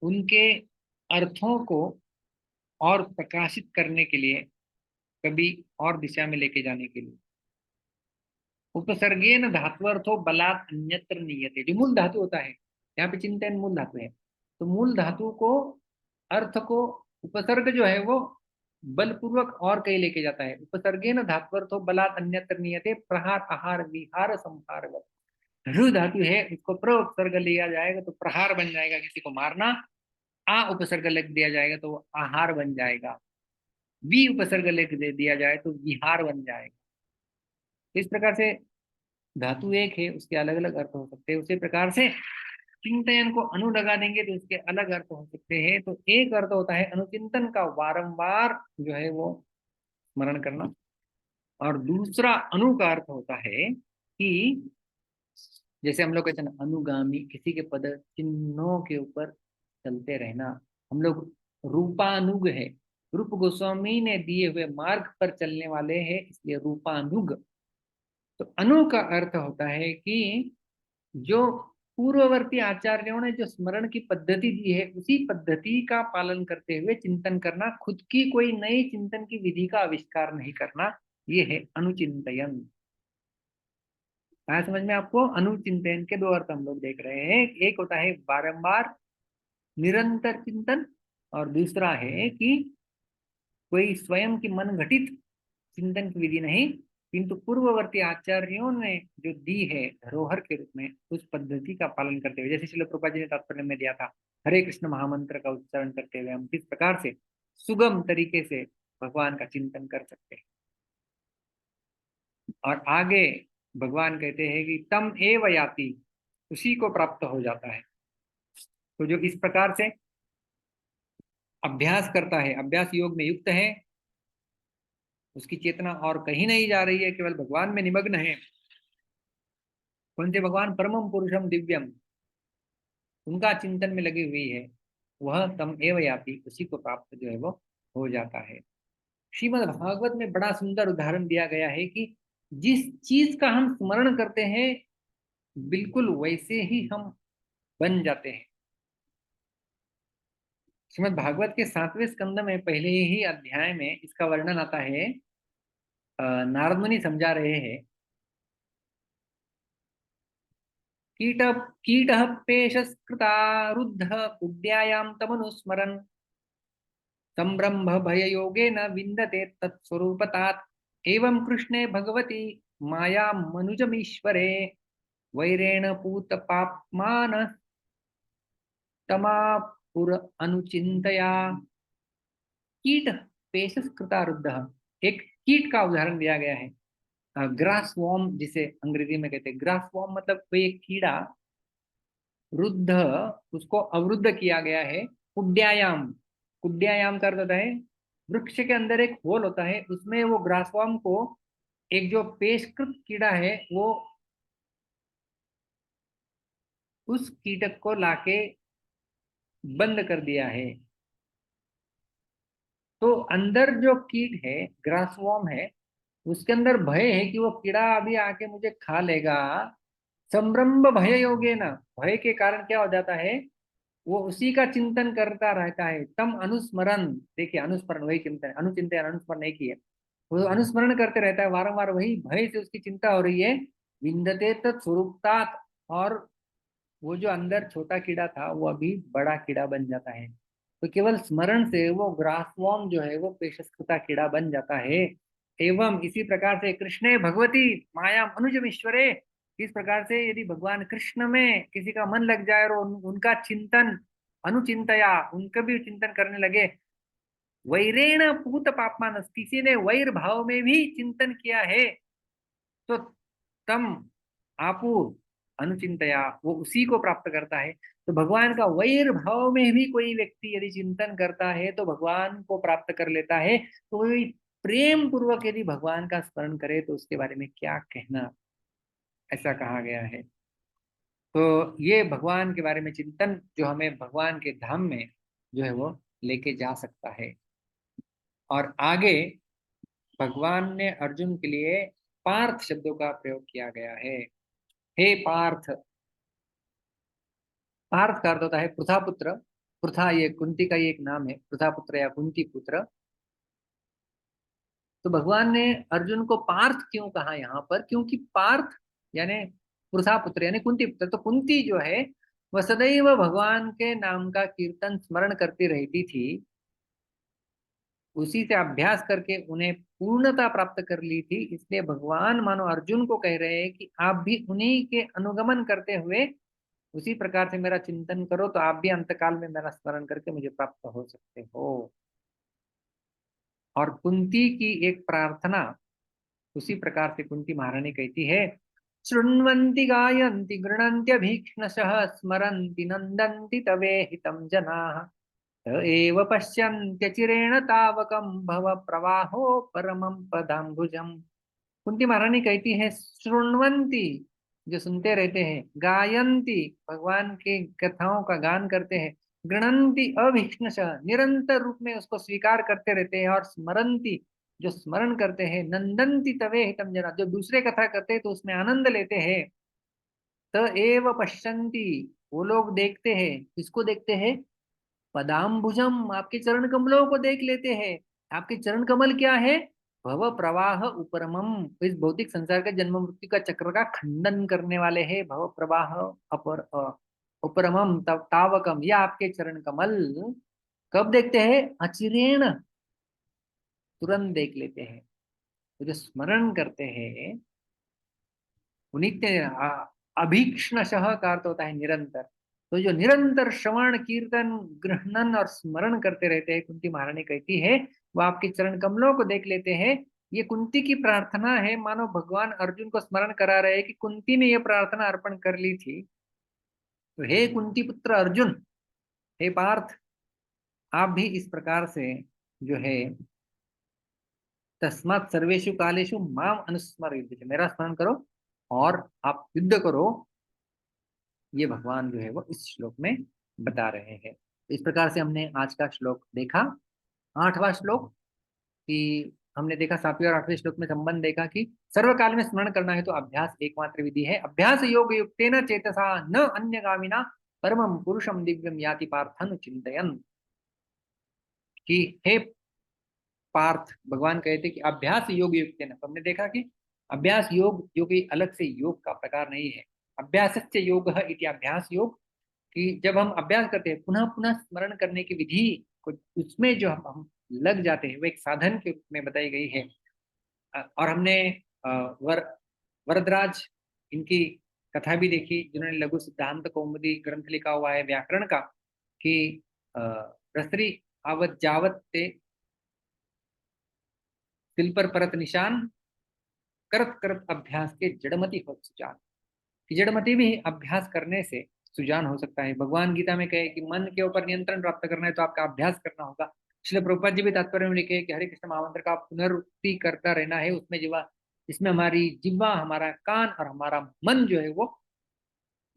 उनके अर्थों को और प्रकाशित करने के लिए, कभी और दिशा में लेके जाने के लिए। उपसर्गेन धात्वर्थो बलात् अन्यत्र नीयते, जो मूल धातु होता है, यहाँ पे चिंतन मूल धातु है। तो मूल धातु को, अर्थ को उपसर्ग जो है वो बलपूर्वक और कहीं लेके जाता है। उपसर्गेन धात्वर्थो बलात् अन्यत्र नीयते, प्रहार आहार विहार संहार। रु धातु है, उसको प्र उपसर्ग लिया जाएगा तो प्रहार बन जाएगा, किसी को मारना। आ उपसर्ग लिख दिया जाएगा तो वो आहार बन जाएगा। वी उपसर्ग लिख दे दिया जाए तो विहार बन जाएगा। इस प्रकार से धातु एक है, उसके अलग अलग अर्थ हो सकते हैं। उसी प्रकार से चिंतन को अनु लगा देंगे तो उसके अलग अर्थ हो सकते हैं। तो एक अर्थ होता है अनुचिंतन का वारंबार जो है वो स्मरण करना, और दूसरा अनु का अर्थ होता है कि जैसे हम लोग कहते हैं ना, अनुगामी, किसी के पद चिन्हों के ऊपर चलते रहना। हम लोग रूपानुग है, रूप गोस्वामी ने दिए हुए मार्ग पर चलने वाले हैं, इसलिए रूपानुग। तो अनु का अर्थ होता है कि जो पूर्ववर्ती आचार्यों ने जो स्मरण की पद्धति दी है उसी पद्धति का पालन करते हुए चिंतन करना, खुद की कोई नई चिंतन की विधि का आविष्कार नहीं करना, ये है अनुचिंतयन। आया समझ में आपको? अनुचिंतन के दो अर्थ हम लोग देख रहे हैं, एक होता है बारंबार निरंतर चिंतन, और दूसरा है कि कोई स्वयं की मन घटित चिंतन की विधि नहीं, किंतु पूर्ववर्ती आचार्यों ने जो दी है धरोहर के रूप में, उस पद्धति का पालन करते हुए, जैसे श्रील प्रभुपाद जी ने तात्पर्य में दिया था, हरे कृष्ण महामंत्र का उच्चारण करते हुए हम किस प्रकार से सुगम तरीके से भगवान का चिंतन कर सकते हैं। और आगे भगवान कहते हैं कि तम एव याति, उसी को प्राप्त हो जाता है। तो जो इस प्रकार से अभ्यास करता है, अभ्यास योग में युक्त है, उसकी चेतना और कहीं नहीं जा रही है, केवल भगवान में निमग्न है। कौन से भगवान? परमम पुरुषम दिव्यम, उनका चिंतन में लगी हुई है, वह तम एव याति, उसी को प्राप्त जो है वो हो जाता है। श्रीमद् भागवत में बड़ा सुंदर उदाहरण दिया गया है कि जिस चीज का हम स्मरण करते हैं बिल्कुल वैसे ही हम बन जाते हैं। श्रीमद् भागवत के 7वें स्कंद में पहले ही अध्याय में इसका वर्णन आता है। नारद मुनि समझा रहे हैं, कीट कीट पेशस्कृता रुद्ध कुड्यायां तमनुस्मरन् संब्रह्म भय योगे न विन्दते तत्स्वरूपतात् एवं कृष्णे भगवती माया मनुजमीश्वरे वैरेण पूत पापमान तमापुर अनुचिंतया। कीट पेशस्कृता रुद्ध, एक कीट का उदाहरण दिया गया है, ग्रास वॉर्म जिसे अंग्रेजी में कहते हैं। ग्रास वॉर्म मतलब कोई एक कीड़ा, रुद्ध उसको अवरुद्ध किया गया है। कुड्यायाम, कुड्यायाम का अर्थ होता है वृक्ष के अंदर एक होल होता है, उसमें वो ग्रास वॉर्म को एक जो पेशकृत कीड़ा है वो उस कीटक को लाके बंद कर दिया है। तो अंदर जो कीट है, ग्रास वॉर्म है, उसके अंदर भय है कि वो कीड़ा अभी आके मुझे खा लेगा। संभ्रम भय योगे ना, भय के कारण क्या हो जाता है, वो उसी का चिंतन करता रहता है। तम अनुस्मरण, देखिए अनुस्मरण वही चिंतन, अनुचिंतन अनुस्मरण एक ही है। वो अनुस्मरण करते रहता है, वारंवार वही भय से उसकी चिंता हो रही है। विंदते तत्स्वरूपतात्, और वो जो अंदर छोटा कीड़ा था वो अभी बड़ा कीड़ा बन जाता है। तो केवल स्मरण से वो ग्रासवॉर्म जो है वो पेशस्कृता कीड़ा बन जाता है। एवं इसी प्रकार से कृष्णे भगवती माया अनुजम ईश्वरे, इस प्रकार से यदि भगवान कृष्ण में किसी का मन लग जाए और उनका चिंतन अनुचिंतया, उनका भी चिंतन करने लगे, वैरेण पूत पापमान, किसी ने वैर भाव में भी चिंतन किया है, तो तम आपू अनुचिंतया, वो उसी को प्राप्त करता है। तो भगवान का वैर भाव में भी कोई व्यक्ति यदि चिंतन करता है तो भगवान को प्राप्त कर लेता है। तो वही प्रेम पूर्वक यदि भगवान का स्मरण करे तो उसके बारे में क्या कहना, ऐसा कहा गया है। तो ये भगवान के बारे में चिंतन जो हमें भगवान के धाम में जो है वो लेके जा सकता है। और आगे भगवान ने अर्जुन के लिए पार्थ शब्दों का प्रयोग किया गया है। हे पार्थ, पार्थ का अर्थ होता है पृथा पुत्र। पृथा ये कुंती का ही एक नाम है, पृथा पुत्र या कुंती पुत्र। तो भगवान ने अर्जुन को पार्थ क्यों कहा यहाँ पर? क्योंकि पार्थ यानी पृथा पुत्र यानी कुंती पुत्र। तो कुंती जो है वह सदैव भगवान के नाम का कीर्तन स्मरण करती रहती थी, उसी से अभ्यास करके उन्हें पूर्णता प्राप्त कर ली थी। इसलिए भगवान मानो अर्जुन को कह रहे हैं कि आप भी उन्हीं के अनुगमन करते हुए उसी प्रकार से मेरा चिंतन करो, तो आप भी अंतकाल में मेरा स्मरण करके मुझे प्राप्त हो सकते हो। और कुंती की एक प्रार्थना उसी प्रकार से कुंती महारानी कहती है, शृण्वन्ति गायन्ति गृह्णन्त्यभीक्ष्णशः स्मरन्ति नन्दन्ति तवेहितं जनाः त एव पश्यन्त्यचिरेण तावकं भव प्रवाहो परमं पदाम्बुजम्। कुंती महारानी कहती है, शृण्वन्ति जो सुनते रहते हैं, गायन्ति भगवान के कथाओं का गान करते हैं, गृणन्ति अभीक्ष्णशः निरंतर रूप में उसको स्वीकार करते रहते हैं, और स्मरन्ति जो स्मरण करते हैं, नंदन्ति तवे हितम जना जो दूसरे कथा करते हैं तो उसमें आनंद लेते हैं, त एव पश्यन्ति, वो लोग देखते हैं, किसको देखते हैं? पदाम्बुजम, आपके चरण कमलों को देख लेते हैं। आपके चरण कमल क्या है? भव प्रवाह उपरमम, इस भौतिक संसार के जन्म मृत्यु का चक्र का खंडन करने वाले हैं। भव प्रवाह अपर उपरमम तावकम, या आपके चरण कमल कब देखते हैं? अचिरेण, तुरंत देख लेते हैं। तो जो स्मरण करते हैं वो नित्य अभीक्ष्णशः का अर्थ होता है निरंतर। तो जो निरंतर श्रवण कीर्तन ग्रहणन और स्मरण करते रहते हैं, कुंती महारानी कहती है, वो आपके चरण कमलों को देख लेते हैं। ये कुंती की प्रार्थना है, मानो भगवान अर्जुन को स्मरण करा रहे हैं कि कुंती ने ये प्रार्थना अर्पण कर ली थी। तो हे कुंती पुत्र अर्जुन, हे पार्थ, आप भी इस प्रकार से जो है तस्मात् सर्वेषु कालेषु माम अनुस्मरेत्, मेरा स्मरण करो और आप युद्ध करो। ये भगवान जो है वो इस श्लोक में बता रहे हैं। तो इस प्रकार से हमने आज का श्लोक देखा। 8वां श्लोक कि हमने देखा 7वें और 8वें श्लोक में संबंध देखा कि सर्वकाल में स्मरण करना है तो अभ्यास एकमात्र विधि है। अभ्यास योग युक्तेन चेतसा न अन्यगामिना परमं पुरुषम दिव्यम याति पार्थन चिंतयन्, कि हे पार्थ, भगवान कहते कि अभ्यास योग युक्तेन, तो हमने देखा कि अभ्यास योग जो कि अलग से योग का प्रकार नहीं है। अभ्यासस्य योगः इति अभ्यास योग, कि जब हम अभ्यास करते हैं पुनः पुनः स्मरण करने की विधि को, उसमें जो हम लग जाते हैं वो एक साधन के रूप में बताई गई है। और हमने वरदराज इनकी कथा भी देखी, जिन्होंने लघु सिद्धांत कौमुदी ग्रंथ लिखा हुआ है व्याकरण का, कि रसरी आवत जावत ते दिल पर परत निशान, करत करत अभ्यास के जड़मति हो सुजान, कि जड़मति भी अभ्यास करने से सुजान हो सकता है। भगवान गीता में कहे कि मन के ऊपर नियंत्रण प्राप्त करना है तो आपका अभ्यास करना होगा। श्रील प्रभुपाद जी भी तात्पर्य में लिखे कि हरे कृष्ण महामंत्र का पुनरुक्ति करता रहना है, उसमें जीवा, इसमें हमारी जिह्वा, हमारा कान और हमारा मन जो है वो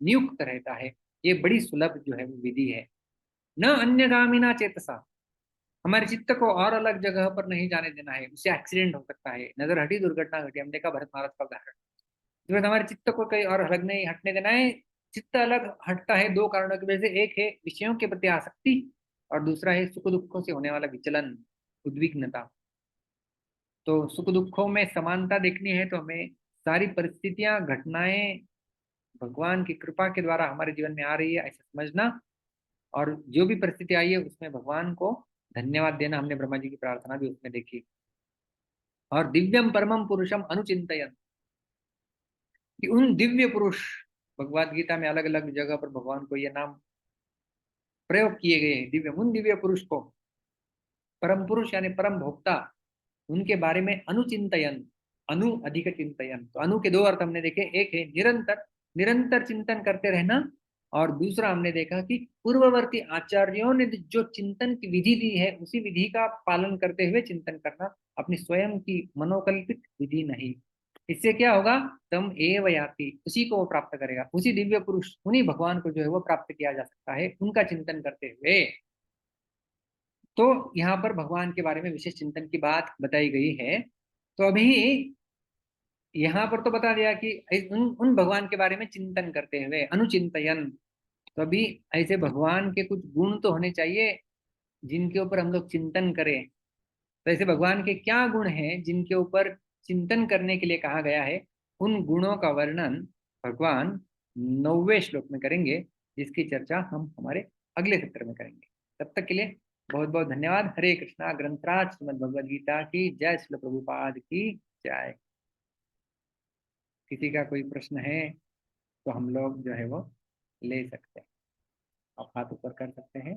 नियुक्त रहता है। ये बड़ी सुलभ जो है वो विधि है। न अन्यगामिना चेतसा, हमारे चित्त को और अलग जगह पर नहीं जाने देना है, उससे एक्सीडेंट हो सकता है। नजर हटी दुर्घटना घटी, हमने देखा भरत महाराज का उदाहरण। तो हमारे चित्त को कहीं और अलग नहीं हटने देना है। चित्त अलग हटता है दो कारणों की वजह से, एक है विषयों के प्रति आसक्ति और दूसरा है सुख दुखों से होने वाला विचलन, उद्विग्नता। तो सुख दुखों में समानता देखनी है तो हमें सारी परिस्थितियां घटनाएं भगवान की कृपा के द्वारा हमारे जीवन में आ रही है ऐसा समझना, और जो भी परिस्थिति आई है उसमें भगवान को धन्यवाद देना। हमने ब्रह्मा जी की प्रार्थना भी उसमें देखी। और दिव्यम परमम पुरुषम अनुचिंतयन, कि उन दिव्य पुरुष, भगवद गीता में अलग अलग जगह पर भगवान को ये नाम प्रयोग किए गए हैं, दिव्य, उन दिव्य पुरुष को, परम पुरुष यानी परम भोक्ता, उनके बारे में अनुचिंतयन, अनु अधिक चिंतयन। तो अनु के दो अर्थ हमने देखे, एक है निरंतर, निरंतर चिंतन करते रहना, और दूसरा हमने देखा कि पूर्ववर्ती आचार्यों ने जो चिंतन की विधि दी है उसी विधि का पालन करते हुए चिंतन करना, अपनी स्वयं की मनोकल्पित विधि नहीं। इससे क्या होगा? तम एव याति, उसी को वो प्राप्त करेगा, उसी दिव्य पुरुष, उन्हीं भगवान को जो है वो प्राप्त किया जा सकता है उनका चिंतन करते हुए। तो यहाँ पर भगवान के बारे में विशेष चिंतन की बात बताई गई है। तो अभी यहाँ पर तो बता दिया कि उन भगवान के बारे में चिंतन करते हुए, अनुचिंतयन। तो अभी ऐसे भगवान के कुछ गुण तो होने चाहिए जिनके ऊपर हम लोग चिंतन करें। तो ऐसे भगवान के क्या गुण हैं जिनके ऊपर चिंतन करने के लिए कहा गया है? उन गुणों का वर्णन भगवान 9वें श्लोक में करेंगे, जिसकी चर्चा हम हमारे अगले सत्र में करेंगे। तब तक के लिए बहुत बहुत धन्यवाद। हरे कृष्णा। ग्रंथराज श्रीमद् भगवद गीता की जय। श्रील प्रभुपाद की जय। किसी का कोई प्रश्न है तो हम लोग जो है वो ले सकते हैं, आप हाथ ऊपर कर सकते हैं।